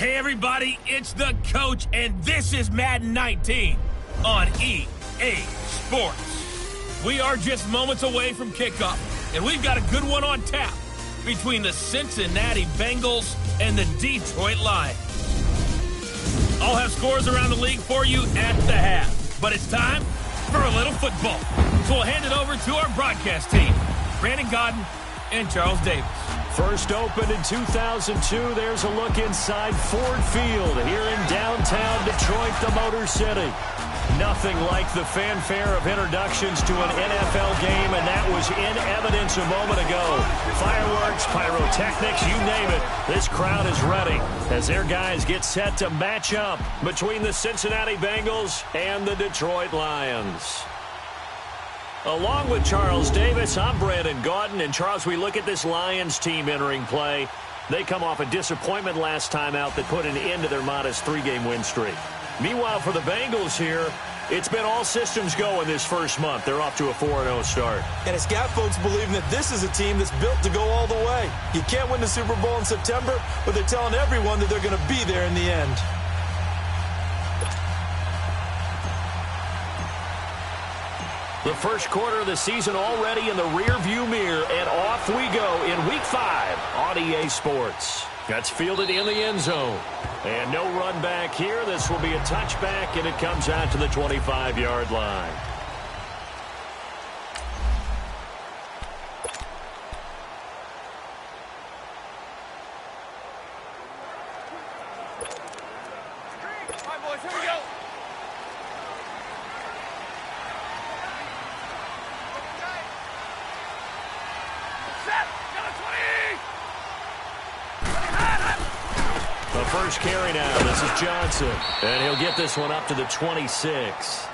Hey everybody, it's the coach, and this is Madden 19 on EA Sports. We are just moments away from kickoff, and we've got a good one on tap between the Cincinnati Bengals and the Detroit Lions. I'll have scores around the league for you at the half, but it's time for a little football. So we'll hand it over to our broadcast team, Brandon Godden and Charles Davis. First opened in 2002, there's a look inside Ford Field here in downtown Detroit, the Motor City. Nothing like the fanfare of introductions to an NFL game, and that was in evidence a moment ago. Fireworks, pyrotechnics, you name it. This crowd is ready as their guys get set to match up between the Cincinnati Bengals and the Detroit Lions. Along with Charles Davis, I'm Brandon Gaudin. And Charles, we look at this Lions team entering play. They come off a disappointment last time out that put an end to their modest 3-game win streak. Meanwhile, for the Bengals here, it's been all systems go in this first month. They're off to a 4-0 start. And it's got folks believing that this is a team that's built to go all the way. You can't win the Super Bowl in September, but they're telling everyone that they're going to be there in the end. The first quarter of the season already in the rear-view mirror, and off we go in Week 5 on EA Sports. That's fielded in the end zone. And no run back here. This will be a touchback, and it comes out to the 25-yard line. All right, boys, here we go. The first carry now. This is Johnson. And he'll get this one up to the 26.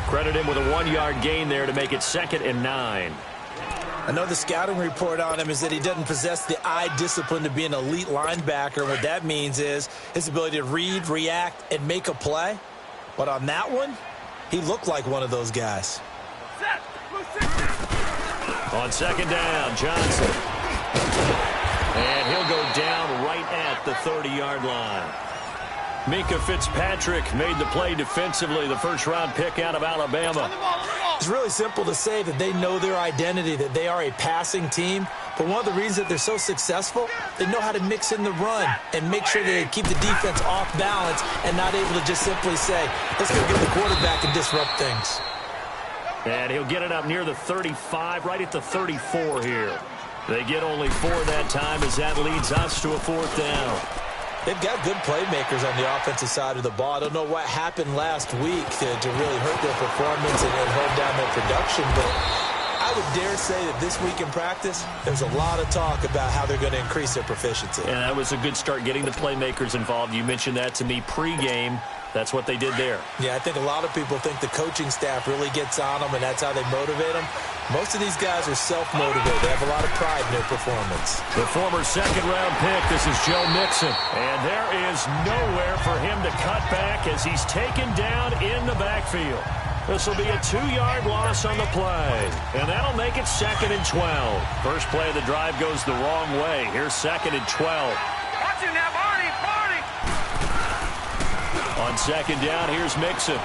Credit him with a 1-yard gain there to make it 2nd and 9. I know the scouting report on him is that he doesn't possess the eye discipline to be an elite linebacker. What that means is his ability to read, react, and make a play. But on that one, he looked like one of those guys. On 2nd down, Johnson. And he'll go down right at the 30-yard line. Mika Fitzpatrick made the play defensively, the first-round pick out of Alabama. It's really simple to say that they know their identity, that they are a passing team. But one of the reasons that they're so successful, they know how to mix in the run and make sure that they keep the defense off balance and not able to just simply say, let's go get the quarterback and disrupt things. And he'll get it up near the 35, right at the 34 here. They get only 4 that time as that leads us to a 4th down. They've got good playmakers on the offensive side of the ball. I don't know what happened last week to really hurt their performance and hold down their production, but I would dare say that this week in practice, there's a lot of talk about how they're going to increase their proficiency. And that was a good start getting the playmakers involved. You mentioned that to me pregame. That's what they did there. Yeah, I think a lot of people think the coaching staff really gets on them, and that's how they motivate them. Most of these guys are self-motivated. They have a lot of pride in their performance. The former second-round pick, this is Joe Mixon. And there is nowhere for him to cut back as he's taken down in the backfield. This will be a 2-yard loss on the play. And that'll make it 2nd and 12. First play of the drive goes the wrong way. Here's 2nd and 12. Watch him now, Barney. On 2nd down, here's Mixon.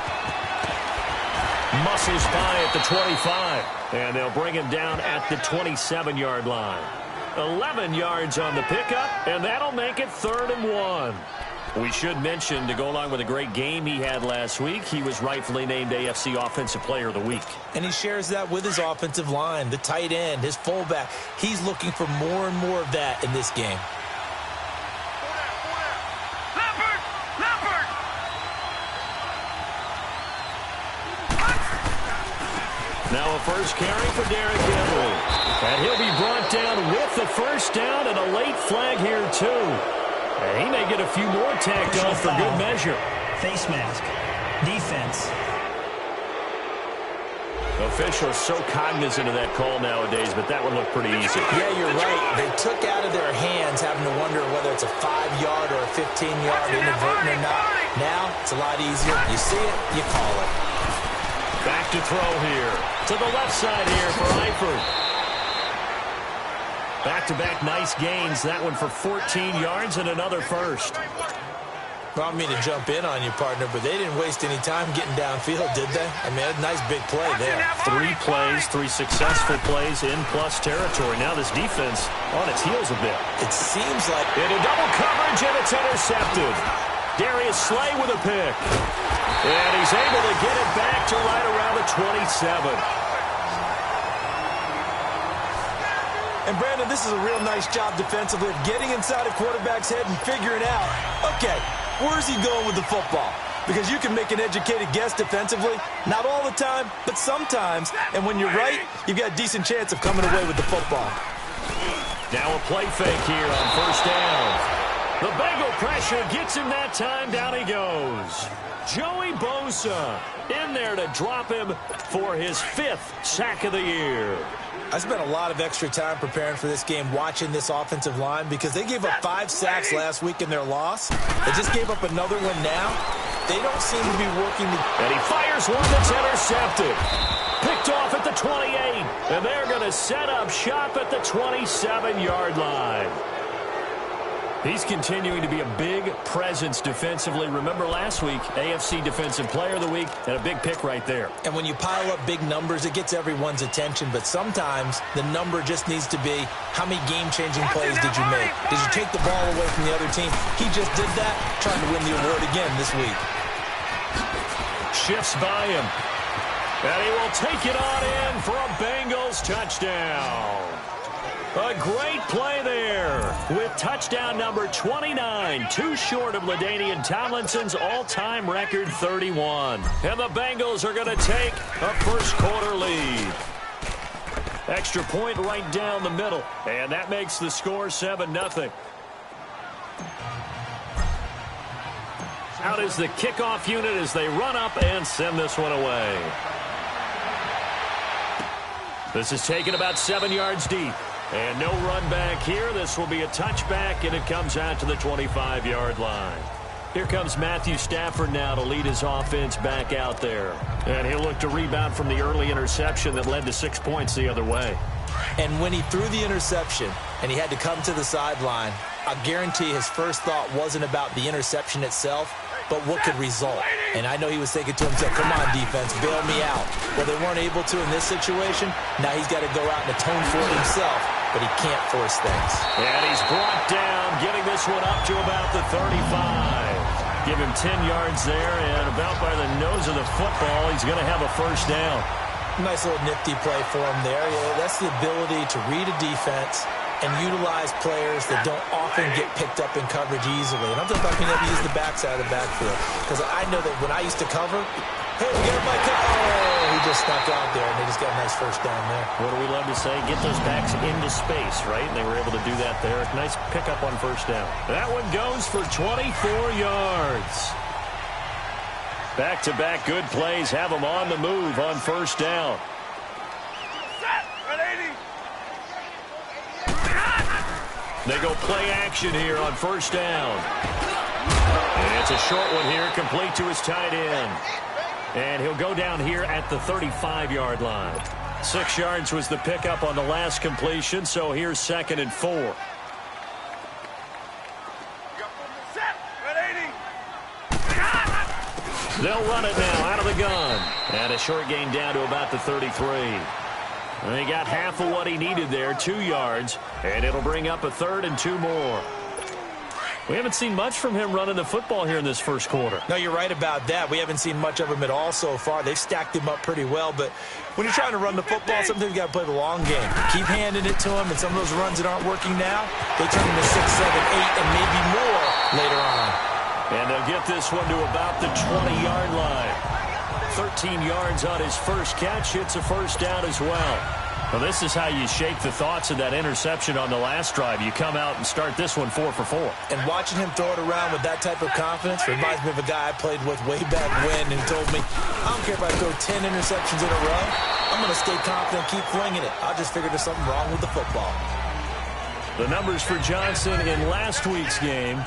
Muscles by at the 25. And they'll bring him down at the 27-yard line. 11 yards on the pickup, and that'll make it 3rd and 1. We should mention, to go along with a great game he had last week, he was rightfully named AFC Offensive Player of the Week. And he shares that with his offensive line, the tight end, his fullback. He's looking for more and more of that in this game. Now a first carry for Derrick Henry. And he'll be brought down with the first down and a late flag here, too. And he may get a few more tacked on for good measure. Face mask. Defense. Officials so cognizant of that call nowadays, but that one looked pretty easy. Yeah, you're right. They took out of their hands having to wonder whether it's a 5-yard or a 15-yard inadvertent or not. Now, it's a lot easier. You see it, you call it. Back to throw here. To the left side here for Eifert. Back-to-back nice gains. That one for 14 yards and another first. Well, I don't mean to jump in on you, partner, but they didn't waste any time getting downfield, did they? I mean, a nice big play there. 3 plays, 3 successful plays in plus territory. Now this defense on its heels a bit. It seems like... Into double coverage, and it's intercepted. Darius Slay with a pick. And he's able to get it back to right around the 27. And, Brandon, this is a real nice job defensively of getting inside a quarterback's head and figuring out, okay, where's he going with the football? Because you can make an educated guess defensively, not all the time, but sometimes. And when you're right, you've got a decent chance of coming away with the football. Now a play fake here on first down. The Bengal pressure gets him that time. Down he goes. Joey Bosa in there to drop him for his 5th sack of the year. I spent a lot of extra time preparing for this game watching this offensive line because they gave up 5 sacks last week in their loss. They just gave up another one now. They don't seem to be working. And he fires one that's intercepted. Picked off at the 28. And they're going to set up shop at the 27-yard line. He's continuing to be a big presence defensively. Remember last week, AFC Defensive Player of the Week, and a big pick right there. And when you pile up big numbers, it gets everyone's attention. But sometimes the number just needs to be, how many game-changing plays did you make? Did you take the ball away from the other team? He just did that, trying to win the award again this week. Shifts by him. And he will take it on in for a Bengals touchdown. A great play there with touchdown number 29, too short of LaDainian Tomlinson's all-time record 31. And the Bengals are going to take a first-quarter lead. Extra point right down the middle, and that makes the score 7-0. Out is the kickoff unit as they run up and send this one away. This is taken about 7 yards deep. And no run back here. This will be a touchback, and it comes out to the 25-yard line. Here comes Matthew Stafford now to lead his offense back out there. And he'll look to rebound from the early interception that led to 6 points the other way. And when he threw the interception and he had to come to the sideline, I guarantee his first thought wasn't about the interception itself, but what could result. And I know he was thinking to himself, come on, defense, bail me out. Well, they weren't able to in this situation. Now he's got to go out and atone for it himself, but he can't force things. And he's brought down, getting this one up to about the 35. Give him 10 yards there, and about by the nose of the football, he's going to have a first down. Nice little nifty play for him there. Yeah, that's the ability to read a defense and utilize players that don't often get picked up in coverage easily. And I'm talking about being able to use the backside of the backfield. Because I know that when I used to cover, hey, we got my cover. Oh, he just snuck out there, and they just got a nice first down there. What do we love to say? Get those backs into space, right? And they were able to do that there. Nice pickup on first down. That one goes for 24 yards. Back-to-back good plays have them on the move on first down. They go play action here on first down. And it's a short one here, complete to his tight end. And he'll go down here at the 35-yard line. 6 yards was the pickup on the last completion, so here's 2nd and 4. They'll run it now out of the gun. And a short gain down to about the 33. And he got half of what he needed there, 2 yards, and it'll bring up a 3rd and 2 more. We haven't seen much from him running the football here in this first quarter. No, you're right about that. We haven't seen much of him at all so far. They've stacked him up pretty well, but when you're trying to run the football, sometimes you got to play the long game. Keep handing it to him, and some of those runs that aren't working now, they turn into 6, 7, 8, and maybe more later on. And they'll get this one to about the 20-yard line. 13 yards on his first catch. It's a first down as well. Well, this is how you shake the thoughts of that interception on the last drive. You come out and start this one 4 for 4. And watching him throw it around with that type of confidence reminds me of a guy I played with way back when, and he told me, I don't care if I throw 10 interceptions in a row. I'm going to stay confident, keep flinging it. I'll just figure there's something wrong with the football. The numbers for Johnson in last week's game.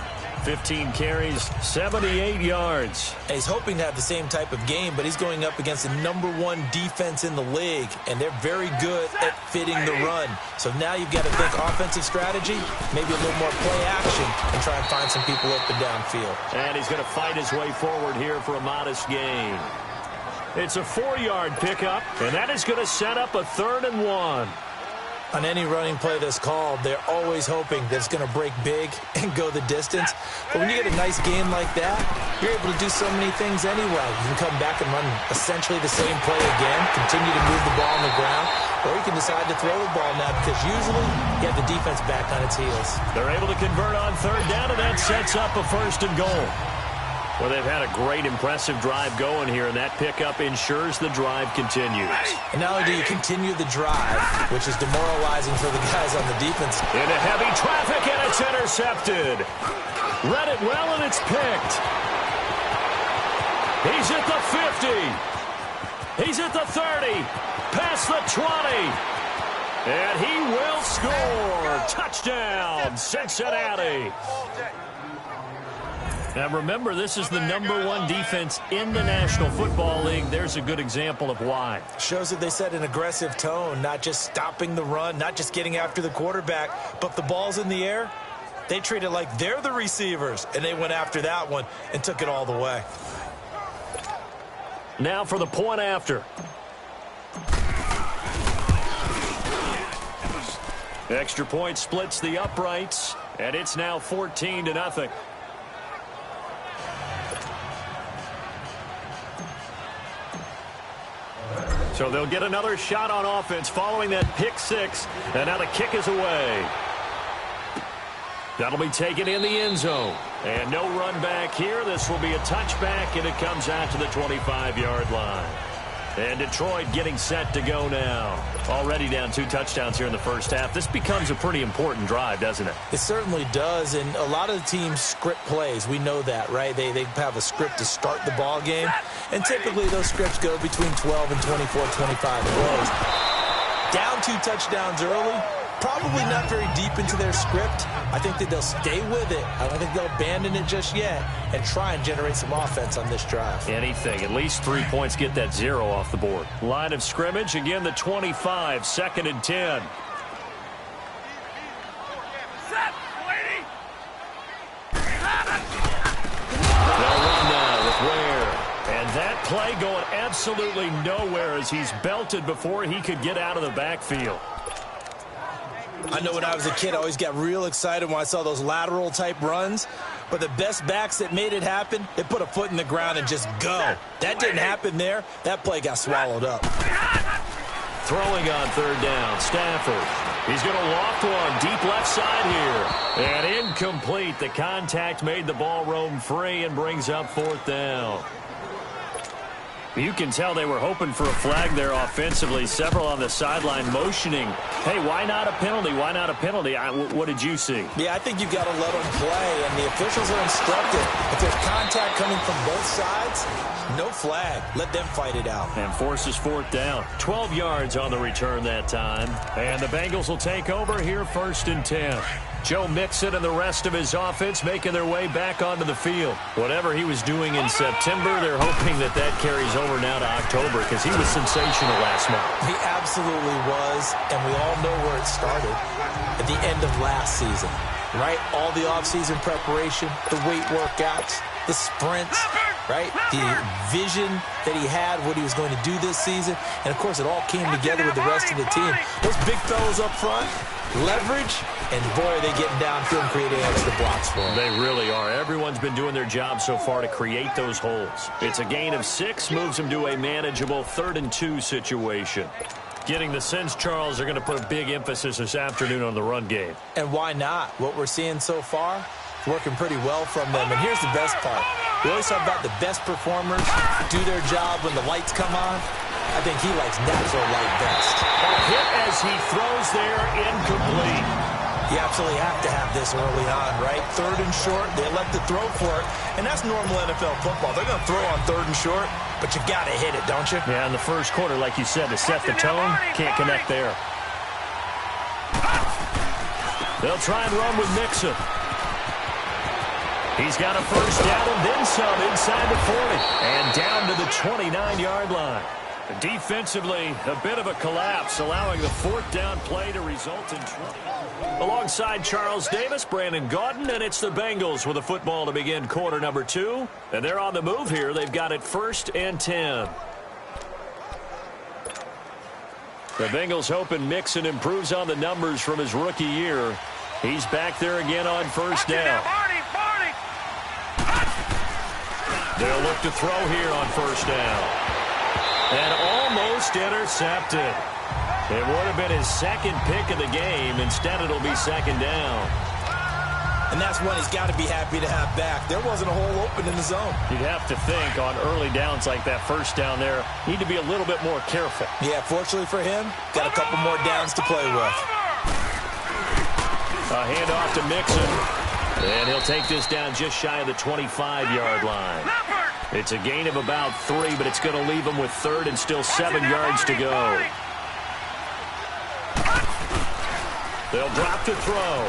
15 carries, 78 yards. And he's hoping to have the same type of game, but he's going up against the #1 defense in the league, and they're very good at fitting the run. So now you've got to think offensive strategy, maybe a little more play action, and try and find some people open downfield. And he's going to fight his way forward here for a modest gain. It's a 4-yard pickup, and that is going to set up a 3rd and 1. On any running play that's called, they're always hoping that it's going to break big and go the distance. But when you get a nice gain like that, you're able to do so many things anyway. You can come back and run essentially the same play again, continue to move the ball on the ground, or you can decide to throw the ball now because usually you have the defense back on its heels. They're able to convert on 3rd down, and that sets up a 1st and goal. Well, they've had a great, impressive drive going here, and that pickup ensures the drive continues. And not only do you continue the drive, which is demoralizing for the guys on the defense. Into heavy traffic, and it's intercepted. Read it well, and it's picked. He's at the 50. He's at the 30. Past the 20. And he will score. Touchdown, Cincinnati. Now, remember, this is the #1 defense in the National Football League. There's a good example of why. Shows that they set an aggressive tone, not just stopping the run, not just getting after the quarterback, but if the ball's in the air, they treat it like they're the receivers, and they went after that one and took it all the way. Now for the point after. Extra point splits the uprights, and it's now 14-0. So they'll get another shot on offense following that pick 6, and now the kick is away. That'll be taken in the end zone. And no run back here. This will be a touchback, and it comes out to the 25-yard line. And Detroit getting set to go now. Already down 2 touchdowns here in the first half. This becomes a pretty important drive, doesn't it? It certainly does, and a lot of the teams script plays. We know that, right? They have a script to start the ball game, and typically those scripts go between 12 and 24, 25 plays. Down 2 touchdowns early, probably not very deep into their script. I think that they'll stay with it. I don't think they'll abandon it just yet and try and generate some offense on this drive. Anything. At least 3 points, get that 0 off the board. Line of scrimmage, again the 25, 2nd and 10. They'll run now with Ware. And that play going absolutely nowhere as he's belted before he could get out of the backfield. I know when I was a kid, I always got real excited when I saw those lateral-type runs. But the best backs that made it happen, they put a foot in the ground and just go. That didn't happen there. That play got swallowed up. Throwing on 3rd down, Stafford. He's going to loft one deep left side here. And incomplete. The contact made the ball roam free and brings up 4th down. You can tell they were hoping for a flag there offensively. Several on the sideline motioning. Hey, why not a penalty? Why not a penalty? What did you see? Yeah, I think you've got to let them play, and the officials are instructed. If there's contact coming from both sides, no flag. Let them fight it out. And forces 4th down. 12 yards on the return that time. And the Bengals will take over here 1st and 10. Joe Mixon and the rest of his offense making their way back onto the field. Whatever he was doing in September, they're hoping that carries over now to October because he was sensational last month. He absolutely was, and we all know where it started at the end of last season, right? All the offseason preparation, the weight workouts, the sprints, right? The vision that he had, what he was going to do this season, and, of course, it all came together with the rest of the team. Those big fellows up front, leverage, and boy, are they getting downfield and creating extra blocks for them. They really are. Everyone's been doing their job so far to create those holes. It's a gain of 6, moves them to a manageable 3rd and 2 situation. Getting the sense, Charles, are going to put a big emphasis this afternoon on the run game. And why not? What we're seeing so far, working pretty well from them. And here's the best part. We always talk about the best performers do their job when the lights come on. I think he likes natural light best. A hit as he throws there, incomplete. You absolutely have to have this early on, right? 3rd and short, they elect to throw for it, and that's normal NFL football. They're going to throw on 3rd and short, but you got to hit it, don't you? Yeah, in the first quarter, like you said, to set the tone, can't connect there. They'll try and run with Mixon. He's got a first down and then some inside the 40. And down to the 29-yard line. Defensively, a bit of a collapse, allowing the fourth down play to result in 20. Alongside Charles Davis, Brandon Gaudin, and it's the Bengals with a football to begin quarter number 2. And they're on the move here. They've got it 1st and 10. The Bengals hoping Mixon improves on the numbers from his rookie year. He's back there again on first down. They'll look to throw here on first down. And almost intercepted. It would have been his second pick of the game. Instead, it'll be second down. And that's one he's got to be happy to have back. There wasn't a hole open in the zone. You'd have to think on early downs like that first down there, need to be a little bit more careful. Yeah, fortunately for him, got a couple more downs to play with. A handoff to Mixon. And he'll take this down just shy of the 25-yard line. It's a gain of about 3, but it's going to leave him with 3rd and still 7 yards to go. They'll drop to throw.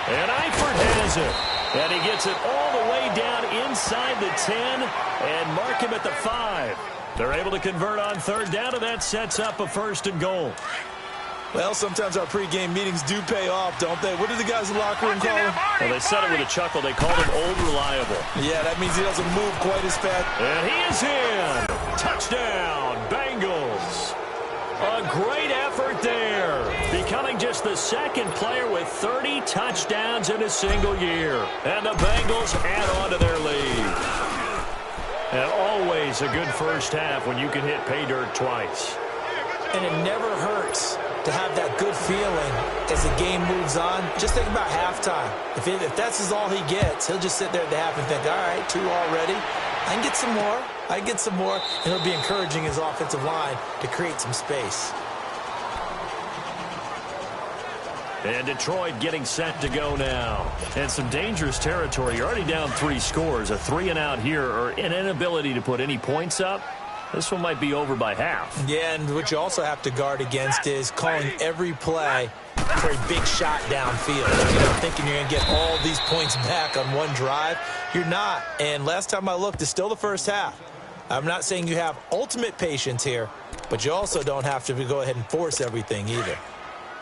And Eifert has it. And he gets it all the way down inside the 10 and mark him at the 5. They're able to convert on 3rd down, and that sets up a 1st and goal. Well, sometimes our pregame meetings do pay off, don't they? What do the guys in the locker room call him? Well, they said it with a chuckle. They called him Old Reliable. Yeah, that means he doesn't move quite as fast. And he is in. Touchdown, Bengals. A great effort there. Becoming just the 2nd player with 30 touchdowns in a single year. And the Bengals add on to their lead. And always a good first half when you can hit pay dirt twice. And it never hurts to have that good feeling as the game moves on. Just think about halftime. If that's all he gets, he'll just sit there at the half and think, all right, 2 already. I can get some more. I can get some more. And he'll be encouraging his offensive line to create some space. And Detroit getting set to go now. And some dangerous territory. You're already down 3 scores. A 3 and out here, or an inability to put any points up. This one might be over by half. Yeah, and what you also have to guard against is calling every play for a big shot downfield. Thinking you're going to get all these points back on one drive. You're not. And last time I looked, it's still the first half. I'm not saying you have ultimate patience here, but you also don't have to go ahead and force everything either.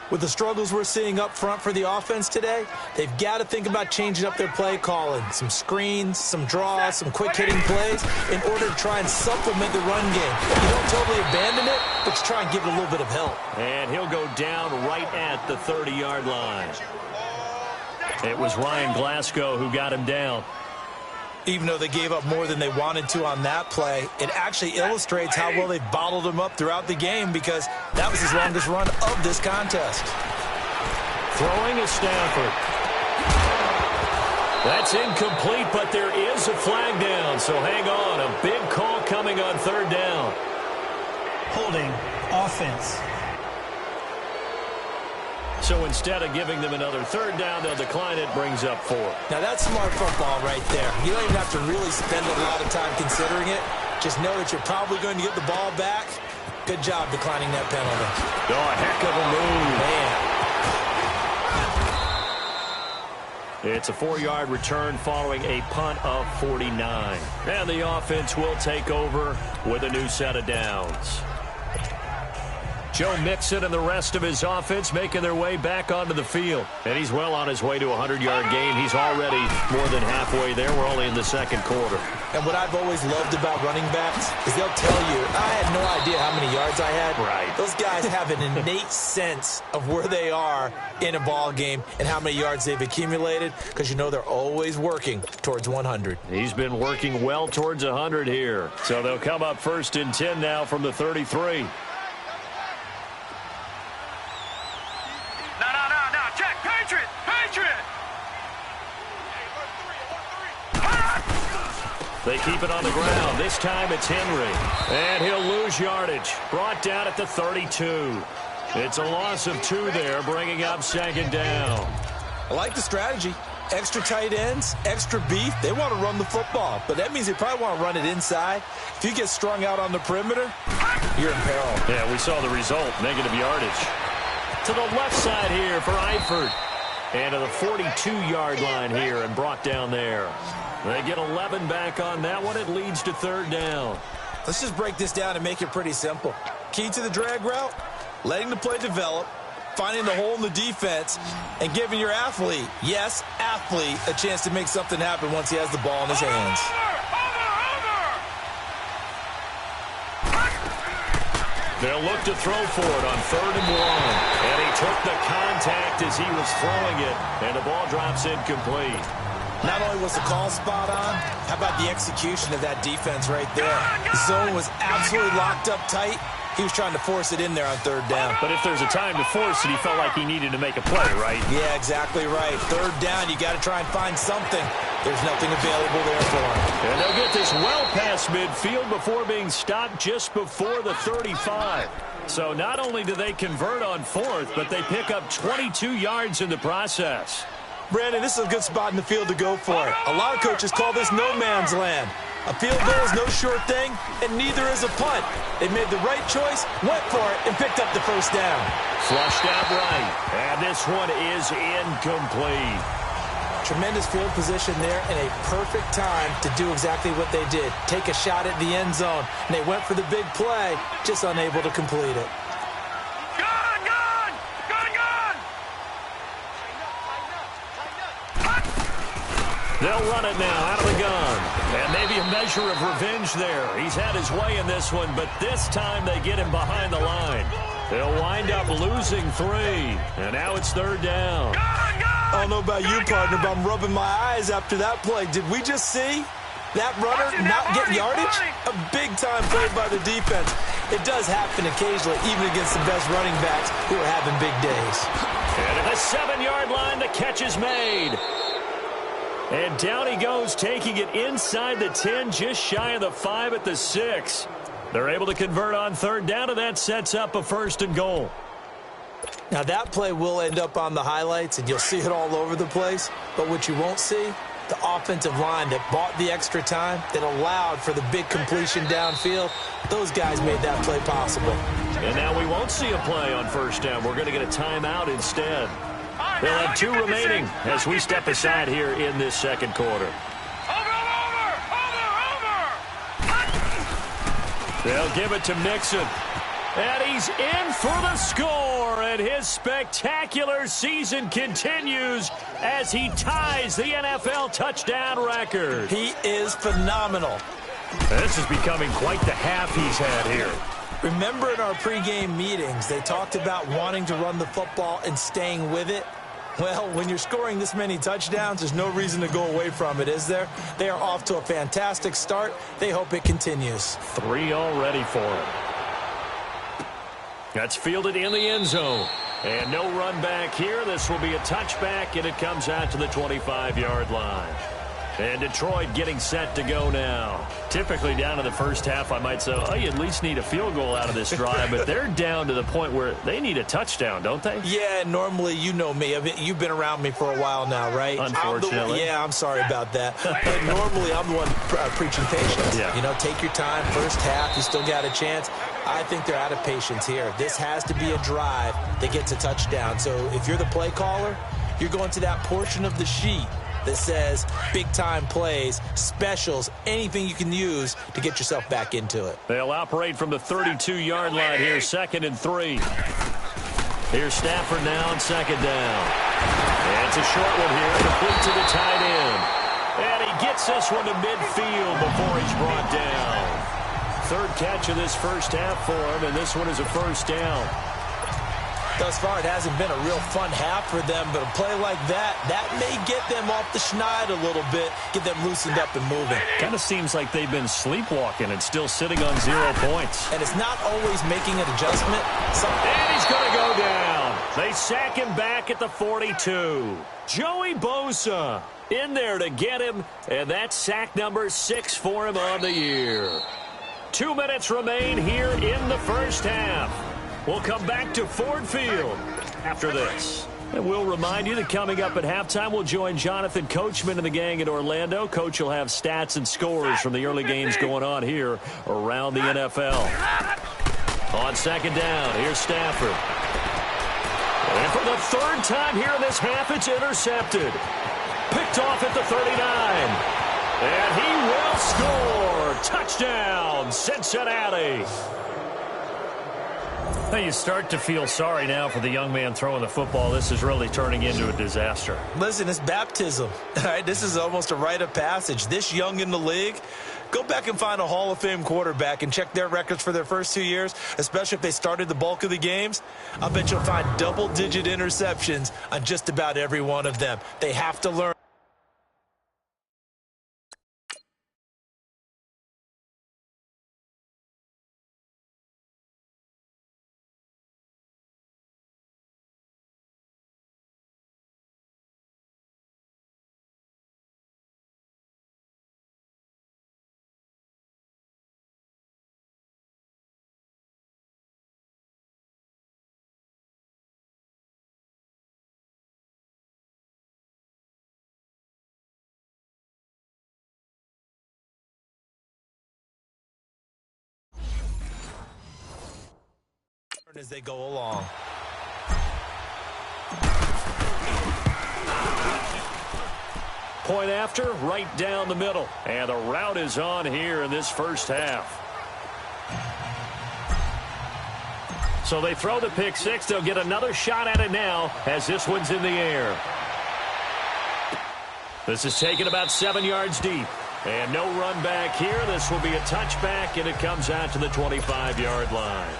With the struggles we're seeing up front for the offense today, they've got to think about changing up their play calling. Some screens, some draws, some quick-hitting plays in order to try and supplement the run game. You don't totally abandon it, but you try and give it a little bit of help. And he'll go down right at the 30-yard line. It was Ryan Glasgow who got him down. Even though they gave up more than they wanted to on that play, it actually illustrates how well they've bottled him up throughout the game because that was his longest run of this contest. Throwing is Stafford. That's incomplete, but there is a flag down, so hang on. A big call coming on 3rd down. Holding offense. So instead of giving them another 3rd down, they'll decline it, brings up 4. Now that's smart football right there. You don't even have to really spend a lot of time considering it. Just know that you're probably going to get the ball back. Good job declining that penalty. Oh, a heck of a move. Man. It's a 4-yard return following a punt of 49. And the offense will take over with a new set of downs. Joe Mixon and the rest of his offense making their way back onto the field. And he's well on his way to a 100-yard game. He's already more than halfway there. We're only in the 2nd quarter. And what I've always loved about running backs is they'll tell you, I had no idea how many yards I had. Right. Those guys have an innate sense of where they are in a ball game and how many yards they've accumulated because you know they're always working towards 100. He's been working well towards 100 here. So they'll come up 1st and 10 now from the 33. They keep it on the ground. This time it's Henry. And he'll lose yardage. Brought down at the 32. It's a loss of 2 there, bringing up 2nd down. I like the strategy. Extra tight ends, extra beef. They want to run the football, but that means they probably want to run it inside. If you get strung out on the perimeter, you're in peril. Yeah, we saw the result, negative yardage. To the left side here for Eifert. And to the 42-yard line here and brought down there. They get 11 back on that one. It leads to third down. Let's just break this down and make it pretty simple. Key to the drag route, letting the play develop, finding the hole in the defense, and giving your athlete, yes, athlete, a chance to make something happen once he has the ball in his hands. They'll look to throw for it on 3rd and 1. And he took the contact as he was throwing it, and the ball drops incomplete. Not only was the call spot on, how about the execution of that defense right there? The zone was absolutely locked up tight. He was trying to force it in there on 3rd down. But if there's a time to force it, he felt like he needed to make a play, right? Yeah, exactly right. 3rd down, you got to try and find something. There's nothing available there for him. And they'll get this well past midfield before being stopped just before the 35. So not only do they convert on 4th, but they pick up 22 yards in the process. Brandon, this is a good spot in the field to go for it. A lot of coaches call this no man's land. A field goal is no sure thing, and neither is a punt. They made the right choice, went for it, and picked up the first down. Flushed out right, and this one is incomplete. Tremendous field position there and a perfect time to do exactly what they did. Take a shot at the end zone, and they went for the big play, just unable to complete it. They'll run it now out of the gun. And maybe a measure of revenge there. He's had his way in this one, but this time they get him behind the line. They'll wind up losing 3. And now it's 3rd down. I don't know about you, partner, but I'm rubbing my eyes after that play. Did we just see that runner not get yardage? A big-time play by the defense. It does happen occasionally, even against the best running backs who are having big days. And at the 7-yard line, the catch is made. And down he goes, taking it inside the 10, just shy of the 5 at the 6. They're able to convert on 3rd down, and that sets up a 1st and goal. Now, that play will end up on the highlights, and you'll see it all over the place. But what you won't see, the offensive line that bought the extra time, that allowed for the big completion downfield, those guys made that play possible. And now we won't see a play on 1st down. We're going to get a timeout instead. They'll have 2 remaining as we step aside here in this 2nd quarter. They'll give it to Mixon. And he's in for the score. And his spectacular season continues as he ties the NFL touchdown record. He is phenomenal. This is becoming quite the half he's had here. Remember in our pregame meetings, they talked about wanting to run the football and staying with it? Well, when you're scoring this many touchdowns, there's no reason to go away from it, is there? They are off to a fantastic start. They hope it continues. 3 already for him. That's fielded in the end zone. And no run back here. This will be a touchback, and it comes out to the 25-yard line. And Detroit getting set to go now. Typically down in the first half, I might say, oh, you at least need a field goal out of this drive. But they're down to the point where they need a touchdown, don't they? Yeah, normally, you know me. You've been around me for a while now, right? Unfortunately. I'm sorry about that. But normally, I'm the one preaching patience. Yeah. You know, take your time. First half, you still got a chance. I think they're out of patience here. This has to be a drive that gets a touchdown. So if you're the play caller, you're going to that portion of the sheet that says big-time plays, specials, anything you can use to get yourself back into it. They'll operate from the 32-yard line here, 2nd and 3. Here's Stafford now on 2nd down. And it's a short one here, complete to the tight end. And he gets this one to midfield before he's brought down. 3rd catch of this first half for him, and this one is a 1st down. Thus far, it hasn't been a real fun half for them, but a play like that may get them off the schneid a little bit, get them loosened up and moving. Kind of seems like they've been sleepwalking and still sitting on 0 points. And it's not always making an adjustment. And he's going to go down. They sack him back at the 42. Joey Bosa in there to get him, and that's sack number 6 for him on the year. 2 minutes remain here in the first half. We'll come back to Ford Field after this. And we'll remind you that coming up at halftime, we'll join Jonathan Coachman and the gang in Orlando. Coach will have stats and scores from the early games going on here around the NFL. On 2nd down, here's Stafford. And for the third time here in this half, it's intercepted. Picked off at the 39. And he will score. Touchdown, Cincinnati. Well, you start to feel sorry now for the young man throwing the football. This is really turning into a disaster. Listen, it's baptism. All right, this is almost a rite of passage. This young in the league, go back and find a Hall of Fame quarterback and check their records for their first 2 years, especially if they started the bulk of the games. I bet you'll find double-digit interceptions on just about every one of them. They have to learn. As they go along. Point after, right down the middle. And the route is on here in this first half. So they throw the pick six. They'll get another shot at it now as this one's in the air. This is taken about 7 yards deep. And no run back here. This will be a touchback, and it comes out to the 25-yard line.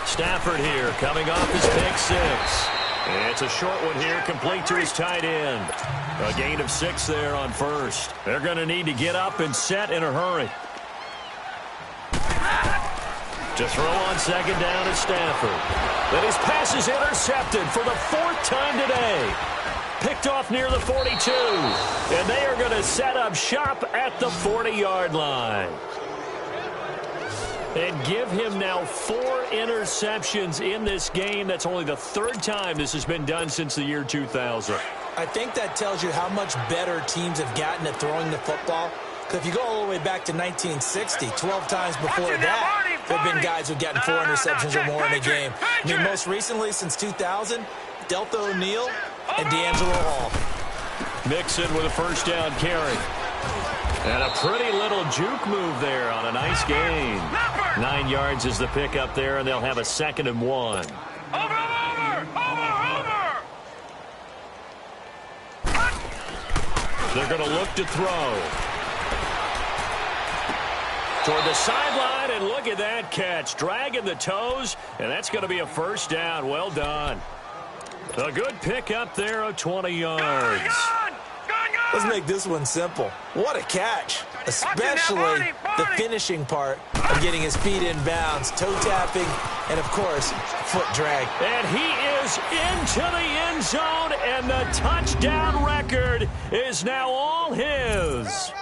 Stafford here coming off his pick six. It's a short one here, complete to his tight end. A gain of 6 there on first. They're going to need to get up and set in a hurry. To throw on second down is Stafford. Then his pass is intercepted for the 4th time today. Picked off near the 42. And they are going to set up shop at the 40-yard line. And give him now 4 interceptions in this game. That's only the 3rd time this has been done since the year 2000. I think that tells you how much better teams have gotten at throwing the football. Because if you go all the way back to 1960, 12 times before that, there have been guys who've gotten 4 interceptions or more in a game. I mean, most recently, since 2000, Delta O'Neal and D'Angelo Hall. Mixon with a first down carry. And a pretty little juke move there on a nice gain. 9 yards is the pickup there, and they'll have a 2nd and 1. They're going to look to throw. Toward the sideline, and look at that catch. Dragging the toes, and that's going to be a first down. Well done. A good pickup there of 20 yards. Let's make this one simple. What a catch, especially the finishing part of getting his feet in bounds, toe tapping, and, of course, foot drag. And he is into the end zone, and the touchdown record is now all his.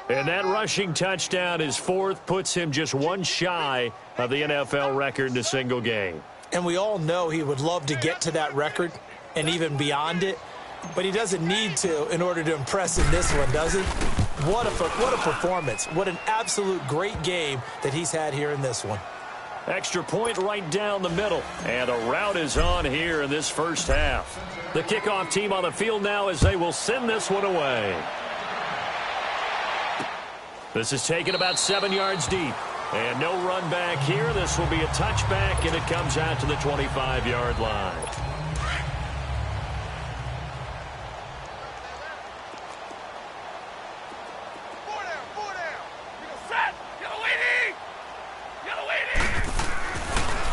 And that rushing touchdown, his 4th, puts him just 1 shy of the NFL record in a single game. And we all know he would love to get to that record and even beyond it. But he doesn't need to in order to impress in this one, does he? What a performance. What an absolute great game that he's had here in this one. Extra point right down the middle. And a route is on here in this first half. The kickoff team on the field now as they will send this one away. This is taken about 7 yards deep. And no run back here. This will be a touchback, and it comes out to the 25-yard line.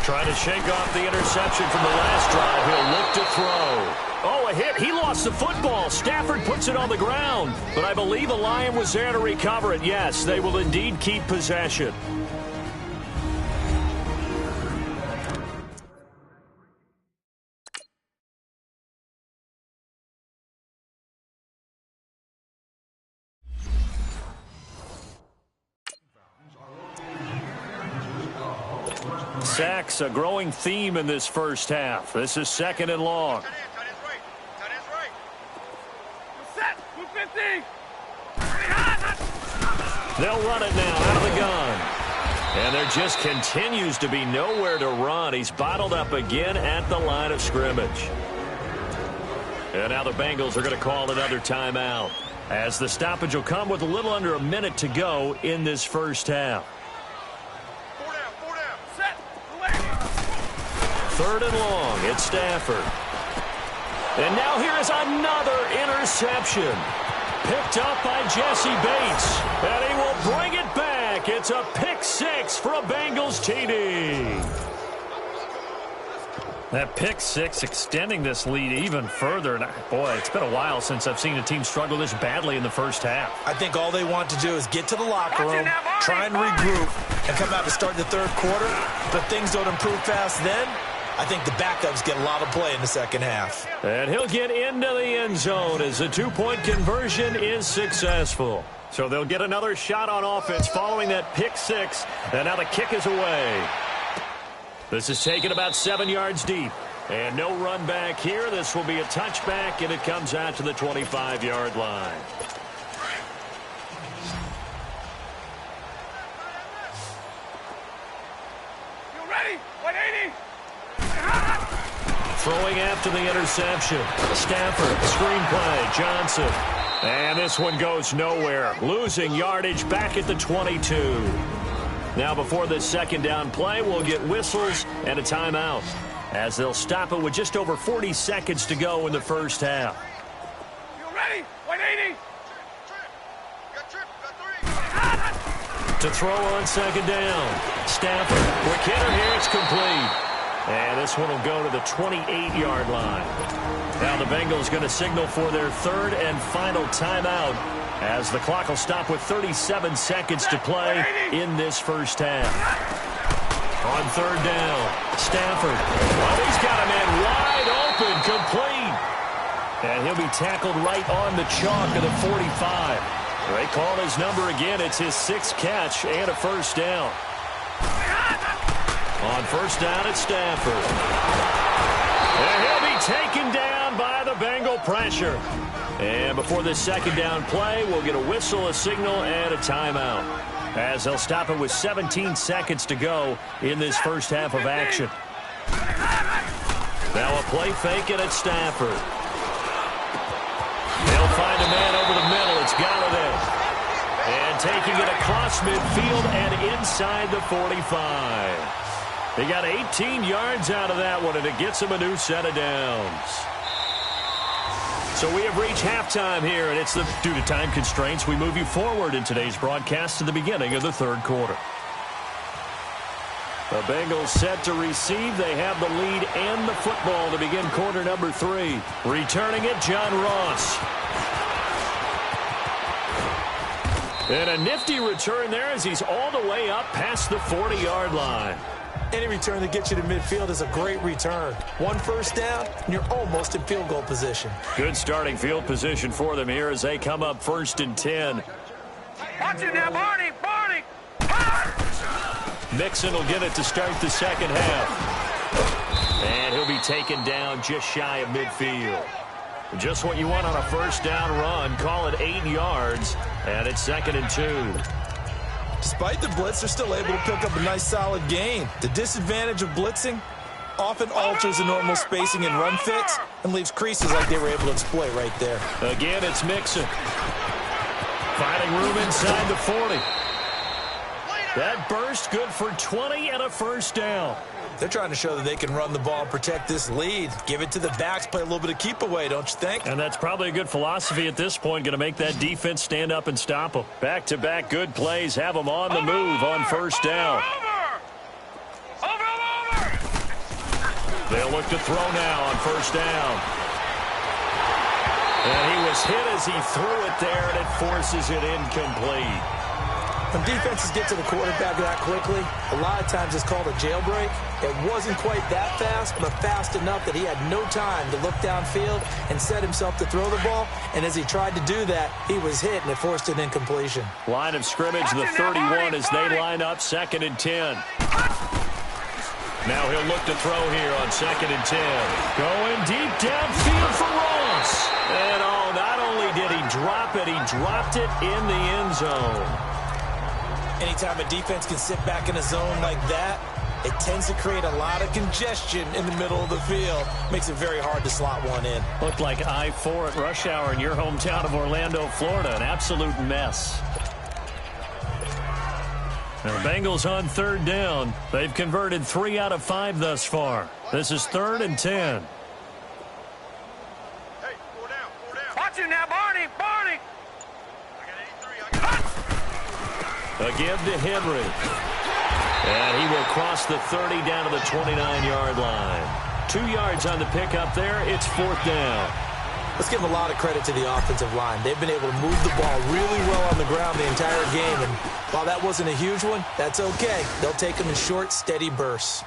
Trying to shake off the interception from the last drive. He'll look to throw. Oh, a hit. He lost the football. Stafford puts it on the ground. But I believe a Lion was there to recover it. Yes, they will indeed keep possession. Sacks, a growing theme in this first half. This is 2nd and long. Tight ends right. Set. 250. They'll run it now out of the gun. And there just continues to be nowhere to run. He's bottled up again at the line of scrimmage. And now the Bengals are going to call another timeout, as the stoppage will come with a little under a minute to go in this first half. 4 down. Set. Third and long. It's Stafford. And now here is another interception. Picked up by Jesse Bates. And he will bring it back. It's a pick six for a Bengals TD. That pick six extending this lead even further. And boy, it's been a while since I've seen a team struggle this badly in the first half. I think all they want to do is get to the locker room, try and regroup, and come out to start the third quarter. But things don't improve fast then. I think the backups get a lot of play in the second half. And he'll get into the end zone as the two-point conversion is successful. So they'll get another shot on offense following that pick six. And now the kick is away. This is taken about 7 yards deep. And no run back here. This will be a touchback, and it comes out to the 25-yard line. You ready? 180. Throwing after the interception. Stafford, screenplay, Johnson. And this one goes nowhere. Losing yardage back at the 22. Now before this second down play, we'll get whistles and a timeout, as they'll stop it with just over 40 seconds to go in the first half. You ready? 180. To throw on second down. Stafford, quick hitter here, it's complete. And this one will go to the 28-yard line. Now the Bengals going to signal for their third and final timeout, as the clock will stop with 37 seconds to play in this first half. On third down, Stafford. Oh, he's got a man wide open, complete. And he'll be tackled right on the chalk of the 45. They call his number again. It's his sixth catch and a first down. On first down, it's Stafford. And he'll be taken down by the Bengal pressure. And before this second down play, we'll get a whistle, a signal, and a timeout, as they'll stop it with 17 seconds to go in this first half of action. Now a play fake, and it's Stafford. They'll find a man over the middle. It's Galladay. And taking it across midfield and inside the 45. He got 18 yards out of that one, and it gets him a new set of downs. So we have reached halftime here, and due to time constraints, we move you forward in today's broadcast to the beginning of the third quarter. The Bengals set to receive. They have the lead and the football to begin quarter number 3. Returning it, John Ross. And a nifty return there as he's all the way up past the 40-yard line. Any return that gets you to midfield is a great return. One first down, and you're almost in field goal position. Good starting field position for them here as they come up 1st and 10. Watch it now, Barney. Mixon will get it to start the second half. And he'll be taken down just shy of midfield. Just what you want on a first down run. Call it 8 yards, and it's 2nd and 2. Despite the blitz, they're still able to pick up a nice solid gain. The disadvantage of blitzing often alters the normal spacing and run fits and leaves creases like they were able to exploit right there. Again, it's Mixon. Finding room inside the 40. That burst good for 20 and a first down. They're trying to show that they can run the ball and protect this lead. Give it to the backs, play a little bit of keep away, don't you think? And that's probably a good philosophy at this point, going to make that defense stand up and stop them. Back-to-back good plays have them on the move on first down. They'll look to throw now on first down. And he was hit as he threw it there, and it forces it incomplete. When defenses get to the quarterback that quickly, a lot of times it's called a jailbreak. It wasn't quite that fast, but fast enough that he had no time to look downfield and set himself to throw the ball. And as he tried to do that, he was hit, and it forced an incompletion. Line of scrimmage, the 31 as they line up 2nd and 10. Now he'll look to throw here on 2nd and 10. Going deep downfield for Ross. And not only did he drop dropped it in the end zone. Anytime a defense can sit back in a zone like that, it tends to create a lot of congestion in the middle of the field. Makes it very hard to slot one in. Looked like I-4 at rush hour in your hometown of Orlando, Florida. An absolute mess. The Bengals on third down. They've converted 3 out of 5 thus far. This is 3rd and 10. Hey, 4 down, 4 down. Watch it now, Barney, Barney. I got 83. A give to Henry. And he will cross the 30 down to the 29-yard line. 2 yards on the pickup there. It's 4th down. Let's give a lot of credit to the offensive line. They've been able to move the ball really well on the ground the entire game. And while that wasn't a huge one, that's okay. They'll take them in short, steady bursts.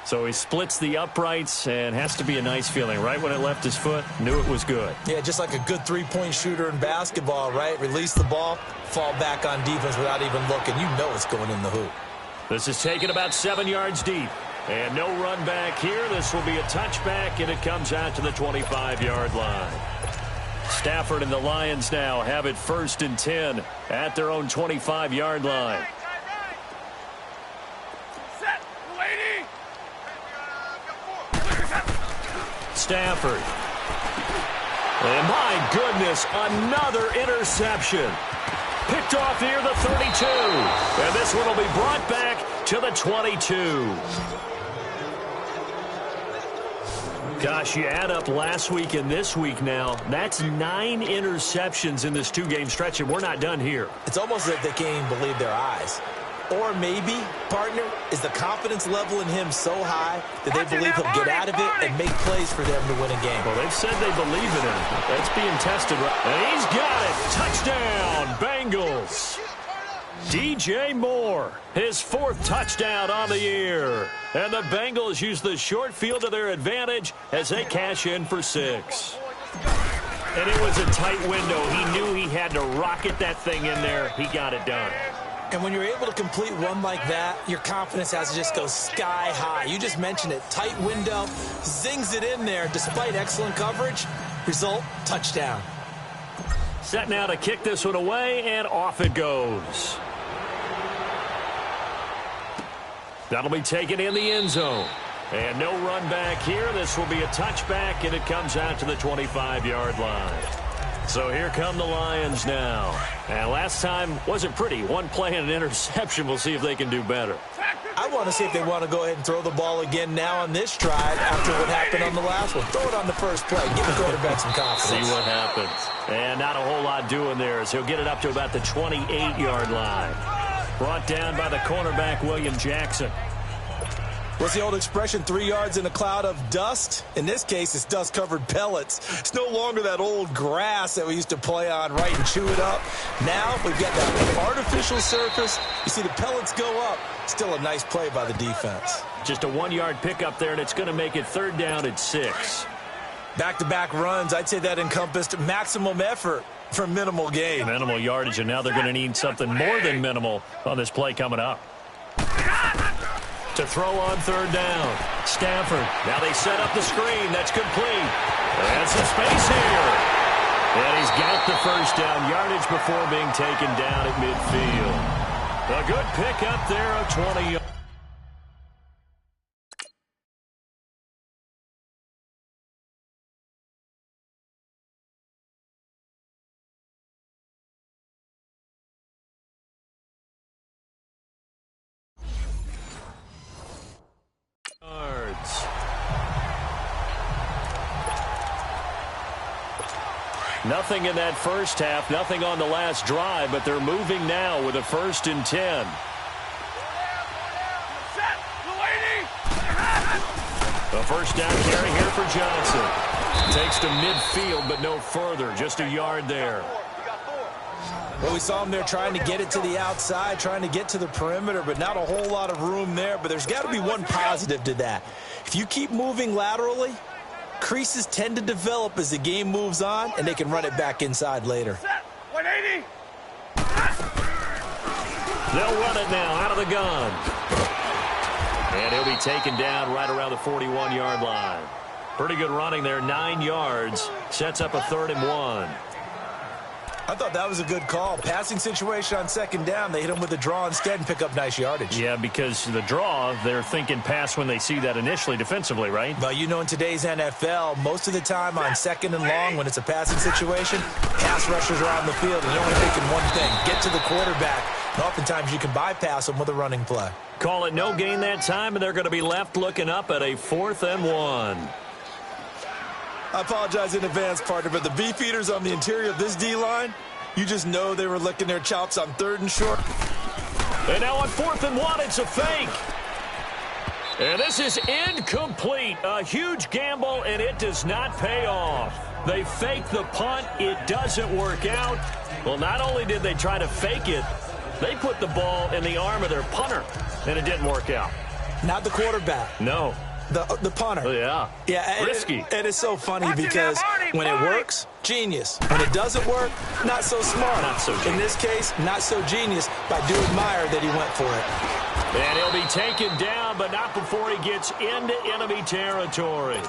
So he splits the uprights, and has to be a nice feeling. Right when it left his foot, knew it was good. Yeah, just like a good three-point shooter in basketball, right? Release the ball, fall back on defense without even looking. You know it's going in the hoop. This is taken about 7 yards deep. And no run back here. This will be a touchback, and it comes out to the 25-yard line. Stafford and the Lions now have it 1st and 10 at their own 25-yard line. Set, lady. Stafford. And my goodness, another interception. Picked off near the 32. And this one will be brought back to the 22. Gosh, you add up last week and this week now. That's 9 interceptions in this 2-game stretch, and we're not done here. It's almost like they can't even believe their eyes. Or maybe, partner, is the confidence level in him so high that they believe he'll get out of it and make plays for them to win a game. Well, they've said they believe in him. That's being tested right. And he's got it. Touchdown, Bengals. DJ Moore, his 4th touchdown on the year. And the Bengals use the short field to their advantage as they cash in for 6. And it was a tight window. He knew he had to rocket that thing in there. He got it done. And when you're able to complete one like that, your confidence has to just go sky high. You just mentioned it. Tight window, zings it in there despite excellent coverage. Result, touchdown. Set now to kick this one away, and off it goes. That'll be taken in the end zone. And no run back here. This will be a touchback, and it comes out to the 25-yard line. So here come the Lions now. And last time wasn't pretty. One play and an interception. We'll see if they can do better. I want to see if they want to go ahead and throw the ball again now on this drive after what happened on the last one. Throw it on the first play. Give the quarterback some confidence. See what happens. And not a whole lot doing there as he'll get it up to about the 28-yard line. Brought down by the cornerback, William Jackson. What's the old expression, 3 yards in a cloud of dust? In this case, it's dust-covered pellets. It's no longer that old grass that we used to play on, right, and chew it up. Now we've got that artificial surface. You see the pellets go up. Still a nice play by the defense. Just a 1-yard pickup there, and it's going to make it 3rd down at 6. Back-to-back runs, I'd say that encompassed maximum effort for minimal gain. Minimal yardage, and now they're going to need something more than minimal on this play coming up. To throw on 3rd down. Stafford. Now they set up the screen. That's complete. And some space here. And he's got the 1st down yardage before being taken down at midfield. A good pickup there of 20 yards. Nothing in that first half, nothing on the last drive, but they're moving now with a 1st and 10. A 1st down carry here for Johnson. Takes to midfield, but no further, just a yard there. Well, we saw him there trying to get it to the outside, trying to get to the perimeter, but not a whole lot of room there. But there's got to be one positive to that. If you keep moving laterally, creases tend to develop as the game moves on, and they can run it back inside later. 180. They'll run it now out of the gun. And he'll be taken down right around the 41-yard line. Pretty good running there, 9 yards. Sets up a 3rd and 1. I thought that was a good call. Passing situation on second down. They hit him with a draw instead and pick up nice yardage. Yeah, because the draw, they're thinking pass when they see that initially defensively, right? But you know, in today's NFL, most of the time on second and long, when it's a passing situation, pass rushers are on the field, and they're only thinking one thing: get to the quarterback. And oftentimes you can bypass them with a running play. Call it no gain that time, and they're going to be left looking up at a 4th and 1. I apologize in advance, partner, but the beef eaters on the interior of this D-line, you just know they were licking their chops on 3rd and short. And now on 4th and 1, it's a fake. And this is incomplete. A huge gamble, and it does not pay off. They fake the punt. It doesn't work out. Well, not only did they try to fake it, they put the ball in the arm of their punter, and it didn't work out. Not the quarterback. No. The punter. Oh, yeah. Yeah, risky. And it's so funny because when it works, genius. When it doesn't work, not so smart. Not so genius. In this case, not so genius, but I do admire that he went for it. And he'll be taken down, but not before he gets into enemy territory.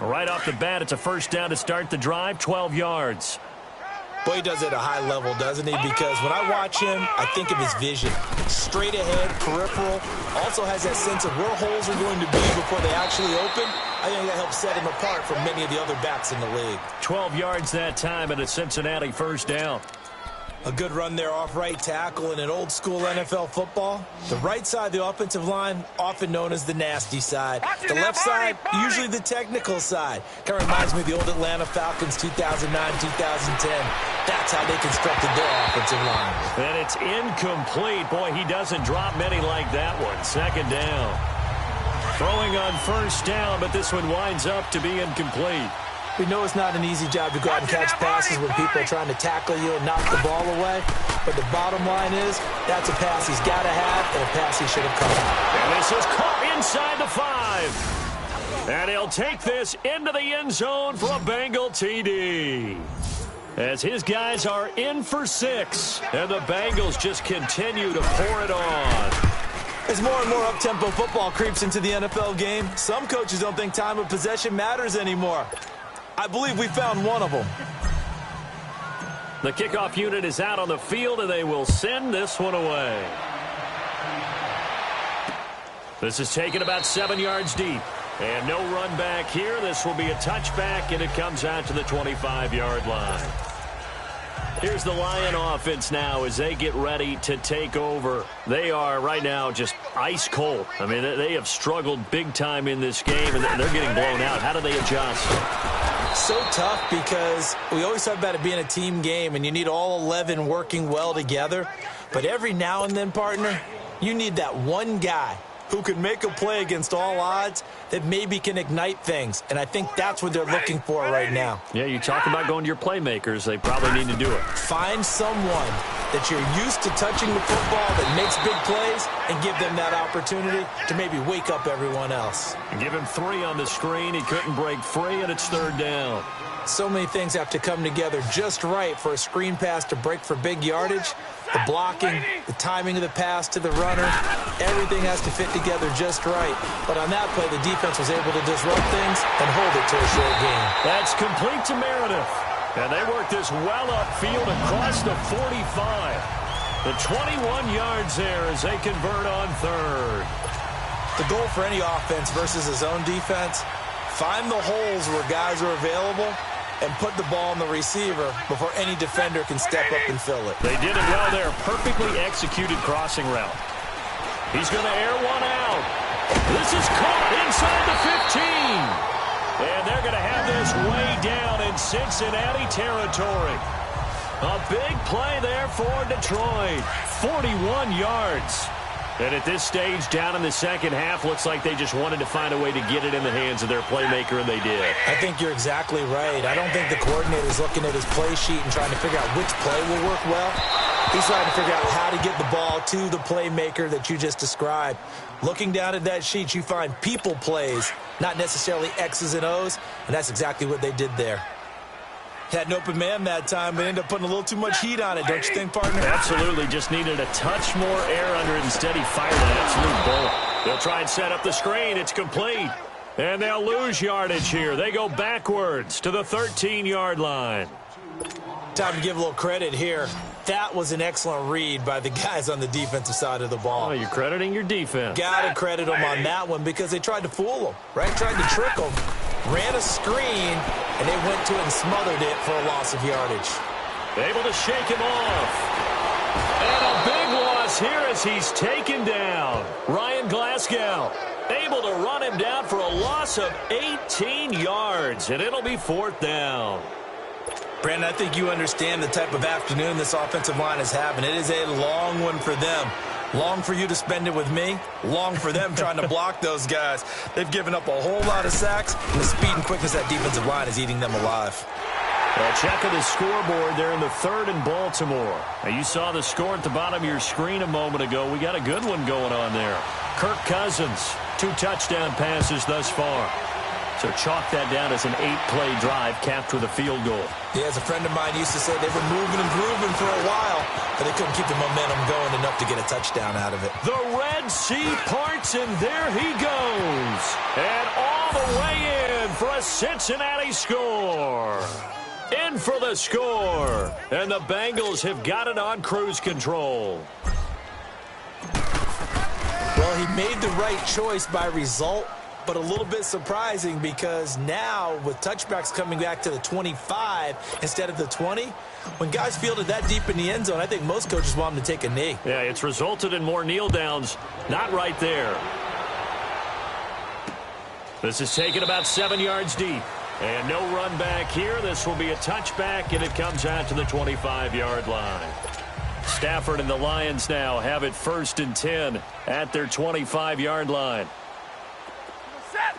Right off the bat, it's a first down to start the drive, 12 yards. Boy, he does it at a high level, doesn't he? Because when I watch him, I think of his vision. Straight ahead, peripheral. Also has that sense of where holes are going to be before they actually open. I think that helps set him apart from many of the other backs in the league. 12 yards that time and a Cincinnati first down. A good run there off right tackle in an old-school NFL football. The right side of the offensive line, often known as the nasty side. The left side, usually the technical side. Kind of reminds me of the old Atlanta Falcons 2009-2010. That's how they constructed their offensive line. And it's incomplete. Boy, he doesn't drop many like that one. Second down. Throwing on first down, but this one winds up to be incomplete. We know it's not an easy job to go out and catch passes when people are trying to tackle you and knock the ball away. But the bottom line is, that's a pass he's got to have and a pass he should have caught. And this is caught inside the 5. And he'll take this into the end zone for a Bengal TD. As his guys are in for 6. And the Bengals just continue to pour it on. As more and more up-tempo football creeps into the NFL game, some coaches don't think time of possession matters anymore. I believe we found one of them. The kickoff unit is out on the field, and they will send this one away. This is taken about 7 yards deep. And no run back here. This will be a touchback, and it comes out to the 25-yard line. Here's the Lion offense now as they get ready to take over. They are right now just ice cold. I mean, they have struggled big time in this game, and they're getting blown out. How do they adjust? So tough because we always talk about it being a team game, and you need all 11 working well together. But every now and then, partner, you need that one guy who can make a play against all odds that maybe can ignite things. And I think that's what they're looking for right now. Yeah, you talk about going to your playmakers. They probably need to do it. Find someone that you're used to touching the football that makes big plays and give them that opportunity to maybe wake up everyone else. And give him 3 on the screen. He couldn't break free, and it's 3rd down. So many things have to come together just right for a screen pass to break for big yardage. The blocking, the timing of the pass to the runner, everything has to fit together just right. But on that play, the defense was able to disrupt things and hold it to a short gain. That's complete to Meredith. And they work this well upfield across the 45. The 21 yards there as they convert on 3rd. The goal for any offense versus his own defense, find the holes where guys are available and put the ball on the receiver before any defender can step up and fill it. They did it well there. Perfectly executed crossing route. He's going to air one out. This is caught inside the 15. And they're going to have this way down in Cincinnati territory. A big play there for Detroit. 41 yards. And at this stage, down in the second half, looks like they just wanted to find a way to get it in the hands of their playmaker, and they did. I think you're exactly right. I don't think the coordinator's looking at his play sheet and trying to figure out which play will work well. He's trying to figure out how to get the ball to the playmaker that you just described. Looking down at that sheet, you find people plays, not necessarily X's and O's, and that's exactly what they did there. Had an open man that time, but ended up putting a little too much heat on it, don't you think, partner? Absolutely. Just needed a touch more air under it. Instead, he fired an absolute bullet. They'll try and set up the screen. It's complete. And they'll lose yardage here. They go backwards to the 13-yard line. Time to give a little credit here. That was an excellent read by the guys on the defensive side of the ball. Oh, you're crediting your defense. Got to credit them on that one because they tried to fool them, right? Tried to trick them, ran a screen, and they went to it and smothered it for a loss of yardage. Able to shake him off. And a big loss here as he's taken down. Ryan Glasgow able to run him down for a loss of 18 yards, and it'll be 4th down. Brandon, I think you understand the type of afternoon this offensive line is having. It is a long one for them. Long for you to spend it with me. Long for them trying to block those guys. They've given up a whole lot of sacks, and the speed and quickness of that defensive line is eating them alive. Well, check of the scoreboard there in the 3rd and Baltimore. Now, you saw the score at the bottom of your screen a moment ago. We got a good one going on there. Kirk Cousins, 2 touchdown passes thus far. So chalk that down as an 8-play drive capped with a field goal. Yeah, as a friend of mine used to say, they were moving and grooving for a while, but they couldn't keep the momentum going enough to get a touchdown out of it. The Red Sea parts, and there he goes. And all the way in for a Cincinnati score. In for the score. And the Bengals have got it on cruise control. Well, he made the right choice by result, but a little bit surprising because now with touchbacks coming back to the 25 instead of the 20, when guys fielded that deep in the end zone, I think most coaches want them to take a knee. Yeah, it's resulted in more kneel downs. Not right there. This is taken about 7 yards deep. And no run back here. This will be a touchback, and it comes out to the 25-yard line. Stafford and the Lions now have it 1st and 10 at their 25-yard line. Set.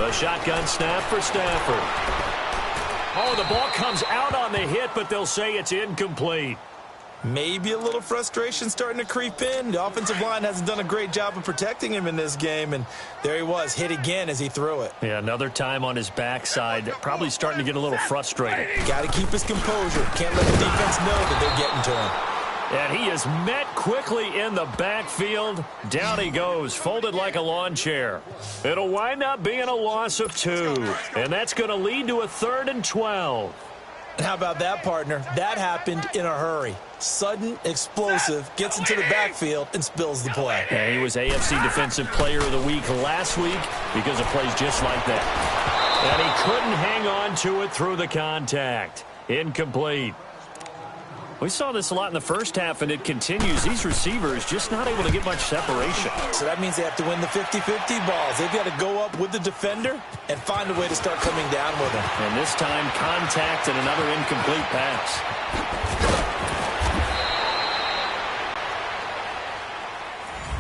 A shotgun snap for Stafford. Oh, the ball comes out on the hit, but they'll say it's incomplete. Maybe a little frustration starting to creep in. The offensive line hasn't done a great job of protecting him in this game, and there he was, hit again as he threw it. Yeah, another time on his backside, probably starting to get a little frustrated. Got to keep his composure. Can't let the defense know that they're getting to him. And he is met quickly in the backfield. Down he goes, folded like a lawn chair. It'll wind up being a loss of 2, and that's going to lead to a 3rd and 12. And how about that, partner? That happened in a hurry. Sudden, explosive, gets into the backfield, and spills the play. Yeah, he was AFC Defensive Player of the Week last week because of plays just like that. And he couldn't hang on to it through the contact. Incomplete. We saw this a lot in the first half, and it continues. These receivers just not able to get much separation. So that means they have to win the 50-50 balls. They've got to go up with the defender and find a way to start coming down with him. And this time, contact and another incomplete pass.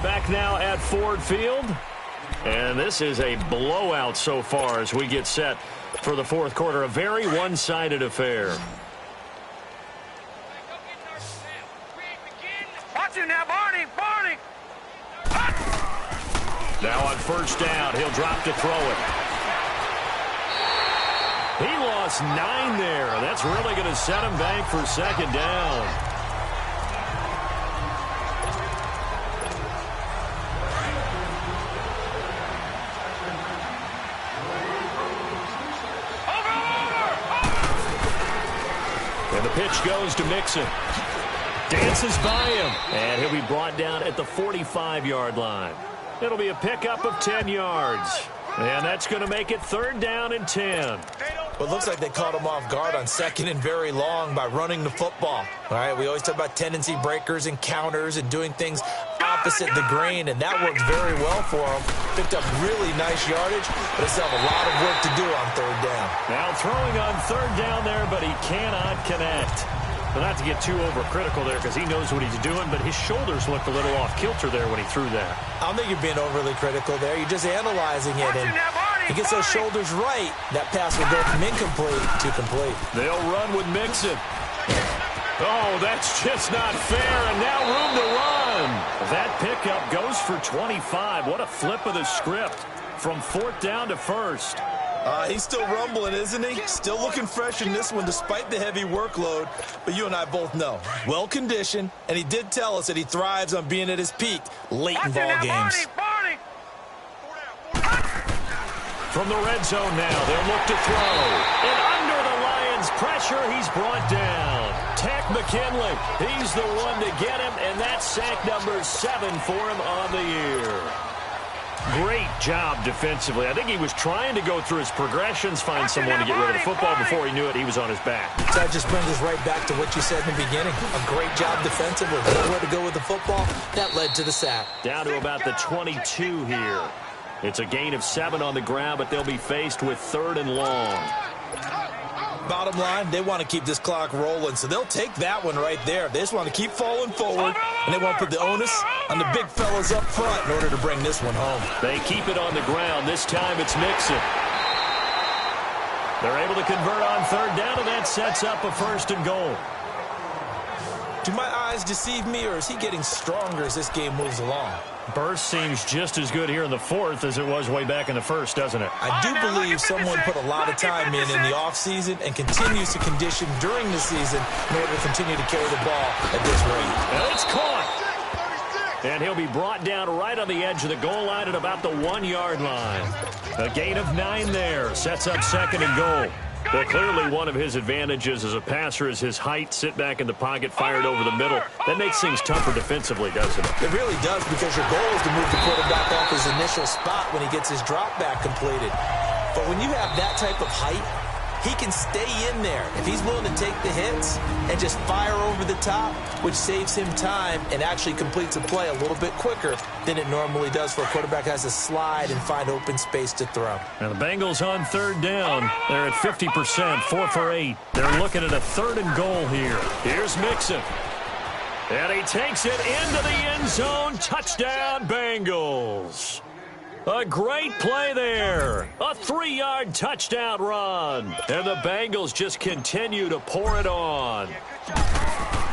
Back now at Ford Field. And this is a blowout so far as we get set for the 4th quarter. A very one-sided affair. Watch it now, Barney. Now on 1st down, he'll drop to throw it. He lost 9 there. That's really going to set him back for 2nd down. And the pitch goes to Mixon. Dances by him. And he'll be brought down at the 45-yard line. It'll be a pickup of 10 yards. And that's going to make it 3rd down and 10. Well, it looks like they caught him off guard on 2nd and very long by running the football. All right, we always talk about tendency breakers and counters and doing things opposite the grain, and that worked very well for him. Picked up really nice yardage, but they still have a lot of work to do on 3rd down. Now throwing on 3rd down there, but he cannot connect. But not to get too overcritical there because he knows what he's doing, but his shoulders looked a little off kilter there when he threw that. I don't think you're being overly critical there. You're just analyzing it, and he gets those shoulders right. That pass will go from incomplete to complete. They'll run with Mixon. Oh, that's just not fair, and now room to run. That pickup goes for 25. What a flip of the script from 4th down to 1st. He's still rumbling, isn't he? Still looking fresh in this one despite the heavy workload. But you and I both know, well-conditioned, and he did tell us that he thrives on being at his peak late in ball games. From the red zone now, they'll look to throw. And under the Lions' pressure, he's brought down. Tack McKinley, he's the one to get him, and that's sack number 7 for him on the year. Great job defensively. I think he was trying to go through his progressions, find someone to get rid of the football. Before he knew it, he was on his back. So that just brings us right back to what you said in the beginning. A great job defensively. Nowhere to go with the football. That led to the sack. Down to about the 22 here. It's a gain of 7 on the ground, but they'll be faced with 3rd and long. Bottom line, they want to keep this clock rolling, so they'll take that one right there. They just want to keep falling forward, and they want to put the onus on the big fellas up front in order to bring this one home. They keep it on the ground. This time it's Mixon. They're able to convert on 3rd down, and that sets up a 1st and goal. Do my eyes deceive me, or is he getting stronger as this game moves along? Burst seems just as good here in the 4th as it was way back in the 1st, doesn't it? I do believe someone put a lot of time in the offseason and continues to condition during the season in order to continue to carry the ball at this rate. And it's caught. And he'll be brought down right on the edge of the goal line at about the 1-yard line. A gain of 9 there. Sets up 2nd and goal. Well, clearly one of his advantages as a passer is his height. Sit back in the pocket, fired over the middle. That makes things tougher defensively, doesn't it? It really does, because your goal is to move the quarterback off his initial spot when he gets his drop back completed. But when you have that type of height, he can stay in there if he's willing to take the hits and just fire over the top, which saves him time and actually completes a play a little bit quicker than it normally does for a quarterback who has to slide and find open space to throw. Now the Bengals on 3rd down. They're at 50%, 4 for 8. They're looking at a 3rd and goal here. Here's Mixon. And he takes it into the end zone. Touchdown, Bengals. A great play there. A 3-yard touchdown run. And the Bengals just continue to pour it on.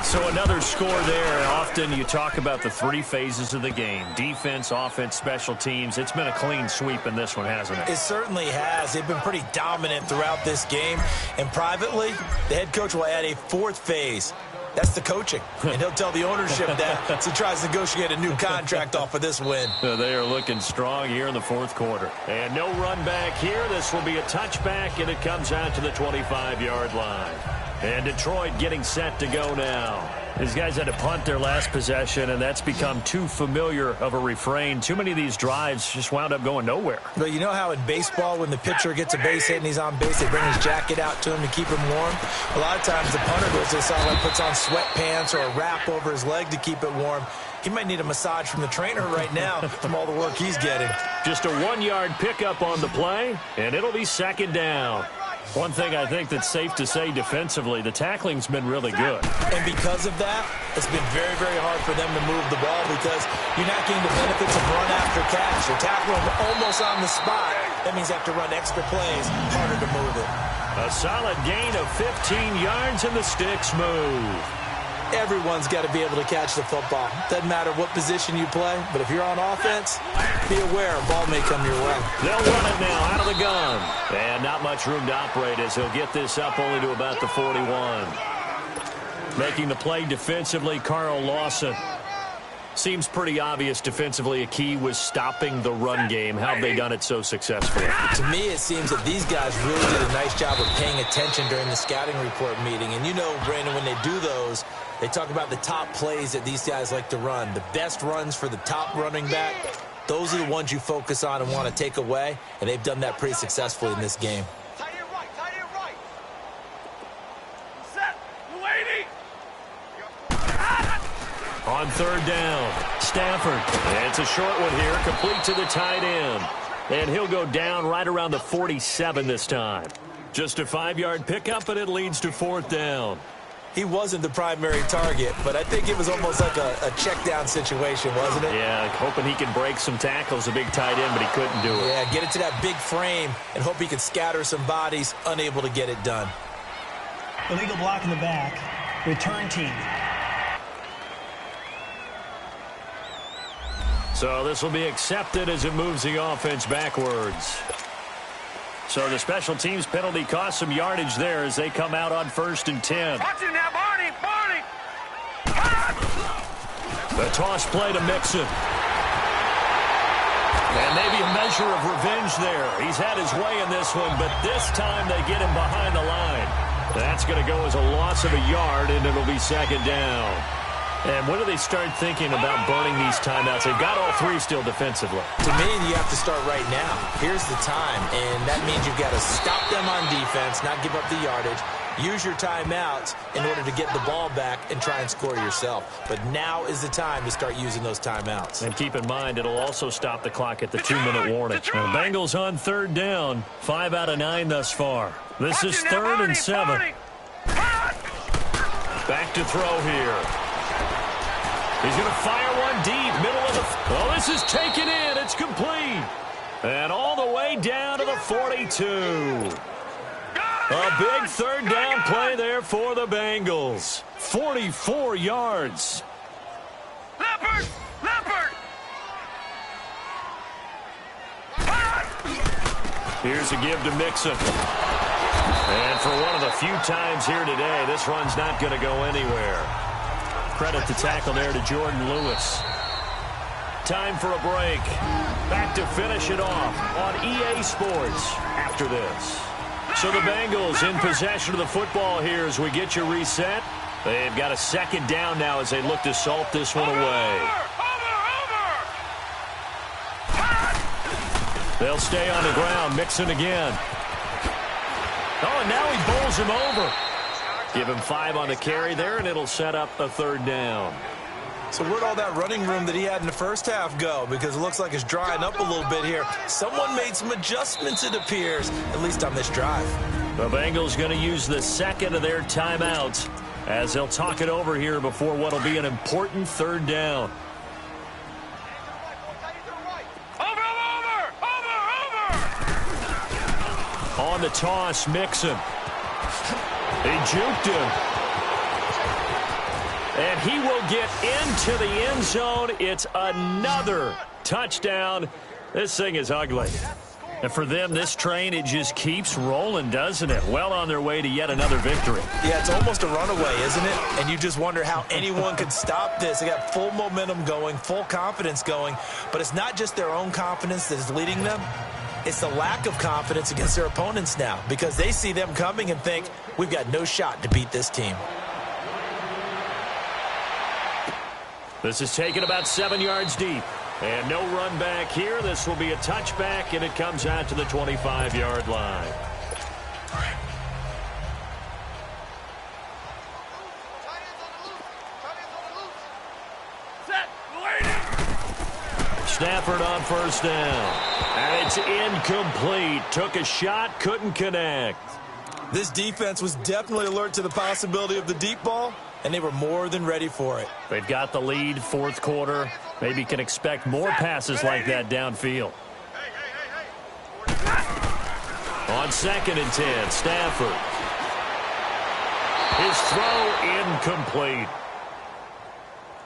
So another score there. Often you talk about the 3 phases of the game. Defense, offense, special teams. It's been a clean sweep in this one, hasn't it? It certainly has. They've been pretty dominant throughout this game. And privately, the head coach will add a 4th phase. That's the coaching. And he'll tell the ownership that as he tries to negotiate a new contract off of this win. They are looking strong here in the 4th quarter. And no run back here. This will be a touchback, and it comes out to the 25-yard line. And Detroit getting set to go now. These guys had to punt their last possession, and that's become too familiar of a refrain. Too many of these drives just wound up going nowhere. But you know how in baseball, when the pitcher gets a base hit and he's on base, they bring his jacket out to him to keep him warm? A lot of times the punter goes to the sideline, puts on sweatpants or a wrap over his leg to keep it warm. He might need a massage from the trainer right now from all the work he's getting. Just a 1-yard pickup on the play, and it'll be 2nd down. One thing I think that's safe to say defensively, the tackling's been really good. And because of that, it's been very, very hard for them to move the ball because you're not getting the benefits of run after catch. You're tackling almost on the spot. That means you have to run extra plays, harder to move it. A solid gain of 15 yards, and the sticks move. Everyone's got to be able to catch the football. Doesn't matter what position you play, but if you're on offense, be aware a ball may come your way. They'll run it now out of the gun. And not much room to operate as he'll get this up only to about the 41. Making the play defensively, Carl Lawson. Seems pretty obvious defensively a key was stopping the run game. How have they done it so successfully? To me, it seems that these guys really did a nice job of paying attention during the scouting report meeting. And you know, Brandon, when they do those, they talk about the top plays that these guys like to run. The best runs for the top running back, those are the ones you focus on and want to take away. And they've done that pretty successfully in this game. Tight end right, tight end right. Set, waiting. On 3rd down, Stafford. And it's a short one here, complete to the tight end. And he'll go down right around the 47 this time. Just a 5-yard pickup, and it leads to 4th down. He wasn't the primary target, but I think it was almost like a check down situation, wasn't it? Yeah, hoping he can break some tackles, a big tight end, but he couldn't do it. Yeah, get it to that big frame and hope he can scatter some bodies, unable to get it done. Illegal block in the back. Return team. So this will be accepted as it moves the offense backwards. So the special teams penalty cost some yardage there as they come out on 1st and 10. Watch it now, Barney, Barney. The toss play to Mixon. And maybe a measure of revenge there. He's had his way in this one, but this time they get him behind the line. That's going to go as a loss of a yard, and it'll be second down. And when do they start thinking about burning these timeouts? They've got all three still defensively. To me, you have to start right now. Here's the time, and that means you've got to stop them on defense, not give up the yardage. Use your timeouts in order to get the ball back and try and score yourself. But now is the time to start using those timeouts. And keep in mind, it'll also stop the clock at the 2-minute warning. Now, the Bengals on third down, 5 out of 9 thus far. This is 3rd and 7. Back to throw here. He's going to fire one deep, middle of the... Oh, this is taken in. It's complete. And all the way down to the 42. A big third down play there for the Bengals. 44 yards. Leopard! Leopard! Here's a give to Mixon. And for one of the few times here today, this run's not going to go anywhere. Credit the tackle there to Jordan Lewis. Time for a break. Back to finish it off on EA Sports after this. So the Bengals in possession of the football here as we get you reset. They've got a second down now as they look to salt this one away. They'll stay on the ground. Mixon again. Oh, and now he bowls him over. Give him 5 on the carry there, and it'll set up a third down. So where'd all that running room that he had in the first half go? Because it looks like it's drying up a little bit here. Someone made some adjustments, it appears, at least on this drive. The Bengals going to use the second of their timeouts as they'll talk it over here before what will be an important third down. On the toss, Mixon. He juked him. And he will get into the end zone. It's another touchdown. This thing is ugly. And for them, this train, it just keeps rolling, doesn't it? Well on their way to yet another victory. Yeah, it's almost a runaway, isn't it? And you just wonder how anyone could stop this. They got full momentum going, full confidence going. But it's not just their own confidence that is leading them. It's the lack of confidence against their opponents now because they see them coming and think, we've got no shot to beat this team. This is taken about 7 yards deep. And no run back here. This will be a touchback, and it comes out to the 25-yard line. Stafford on first down. And it's incomplete. Took a shot, couldn't connect. This defense was definitely alert to the possibility of the deep ball, and they were more than ready for it. They've got the lead, fourth quarter. Maybe can expect more passes like that downfield. On 2nd and 10, Stafford. His throw incomplete.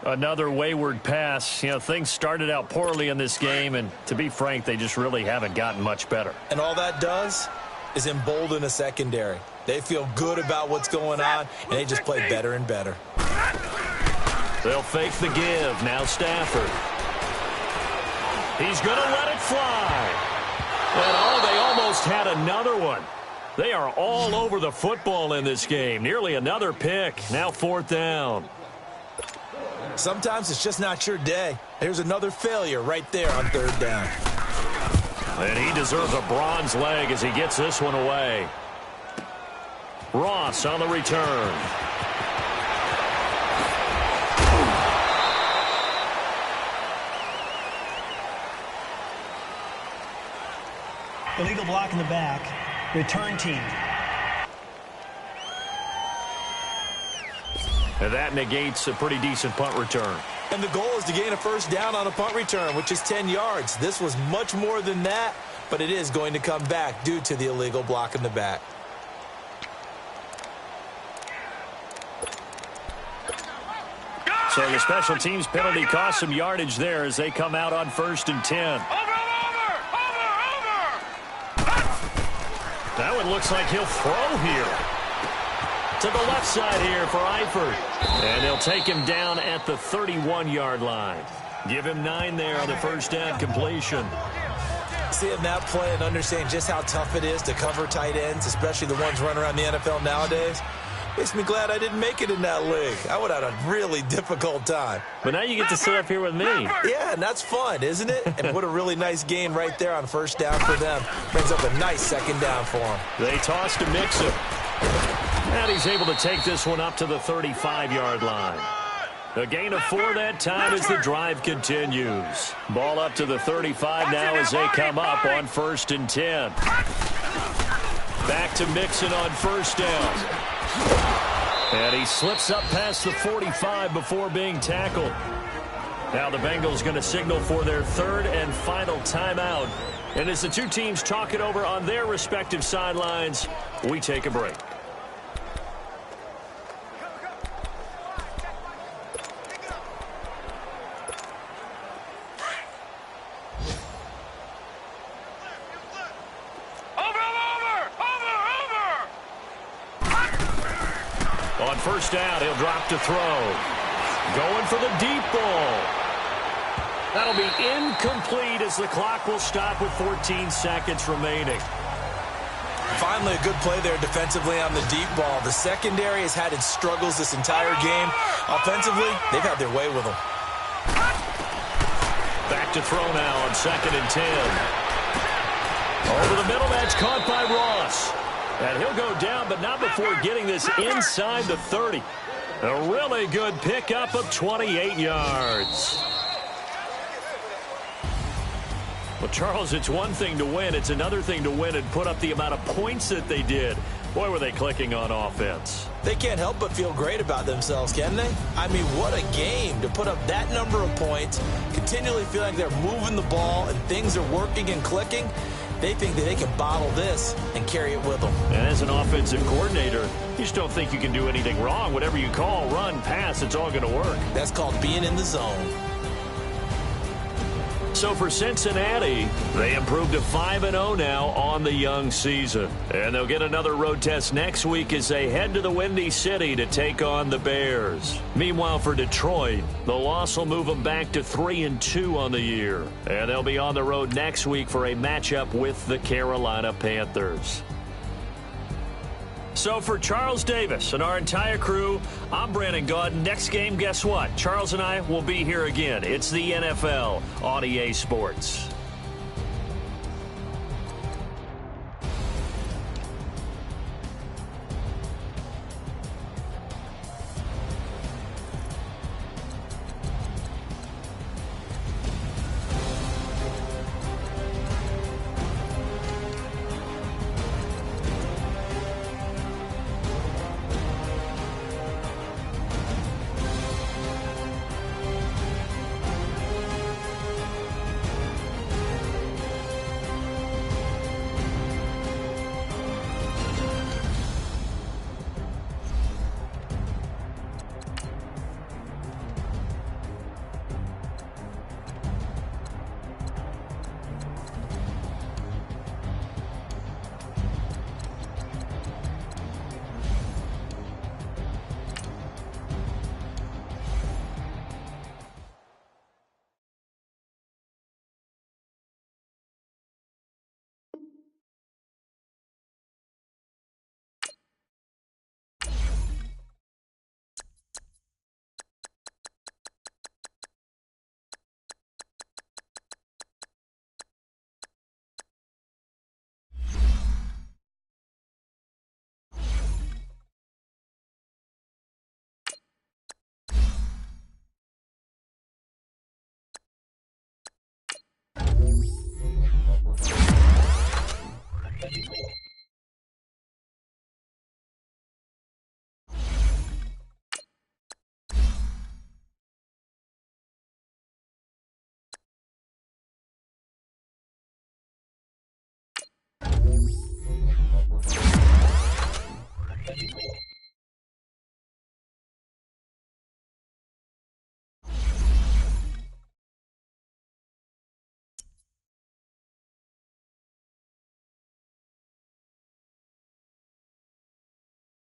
Another wayward pass. You know, things started out poorly in this game, and to be frank, they just really haven't gotten much better. And all that does is embolden a secondary. They feel good about what's going on, and they just play better and better. They'll fake the give. Now Stafford. He's going to let it fly. And oh, they almost had another one. They are all over the football in this game. Nearly another pick. Now 4th down. Sometimes it's just not your day. Here's another failure right there on 3rd down. And he deserves a bronze leg as he gets this one away. Ross on the return. Illegal block in the back. Return team. And that negates a pretty decent punt return. And the goal is to gain a first down on a punt return, which is 10 yards. This was much more than that, but it is going to come back due to the illegal block in the back. So the special teams penalty cost some yardage there as they come out on 1st and 10. That one looks like he'll throw here. To the left side here for Eifert. And they'll take him down at the 31-yard line. Give him 9 there on the first down completion. seeing that play and understanding just how tough it is to cover tight ends, especially the ones running around the NFL nowadays, makes me glad I didn't make it in that league. I would have had a really difficult time. But now you get to sit up here with me. Yeah, and that's fun, isn't it? And what a really nice gain right there on first down for them. Brings up a nice second down for them. They toss to Mixon. And he's able to take this one up to the 35-yard line. A gain of 4 that time as the drive continues. Ball up to the 35 now as they come up on 1st and 10. Back to Mixon on first down. And he slips up past the 45 before being tackled. Now the Bengals going to signal for their 3rd and final timeout. And as the two teams talk it over on their respective sidelines, we take a break. On first down, he'll drop to throw. Going for the deep ball. That'll be incomplete as the clock will stop with 14 seconds remaining. Finally, a good play there defensively on the deep ball. The secondary has had its struggles this entire game. Offensively, they've had their way with them. Back to throw now on 2nd and 10. Over the middle, that's caught by Ross. And he'll go down, but not before getting this inside the 30. A really good pickup of 28 yards. Well, Charles, it's one thing to win. It's another thing to win and put up the amount of points that they did. Boy, were they clicking on offense. They can't help but feel great about themselves, can they? I mean, what a game to put up that number of points, continually feel like they're moving the ball and things are working and clicking. They think that they can bottle this and carry it with them. And as an offensive coordinator, you just don't think you can do anything wrong. Whatever you call, run, pass, it's all going to work. That's called being in the zone. So for Cincinnati, they improved to 5-0 now on the young season. And they'll get another road test next week as they head to the Windy City to take on the Bears. Meanwhile, for Detroit, the loss will move them back to 3-2 on the year. And they'll be on the road next week for a matchup with the Carolina Panthers. So for Charles Davis and our entire crew, I'm Brandon Gaudin. Next game, guess what? Charles and I will be here again. It's the NFL on EA Sports.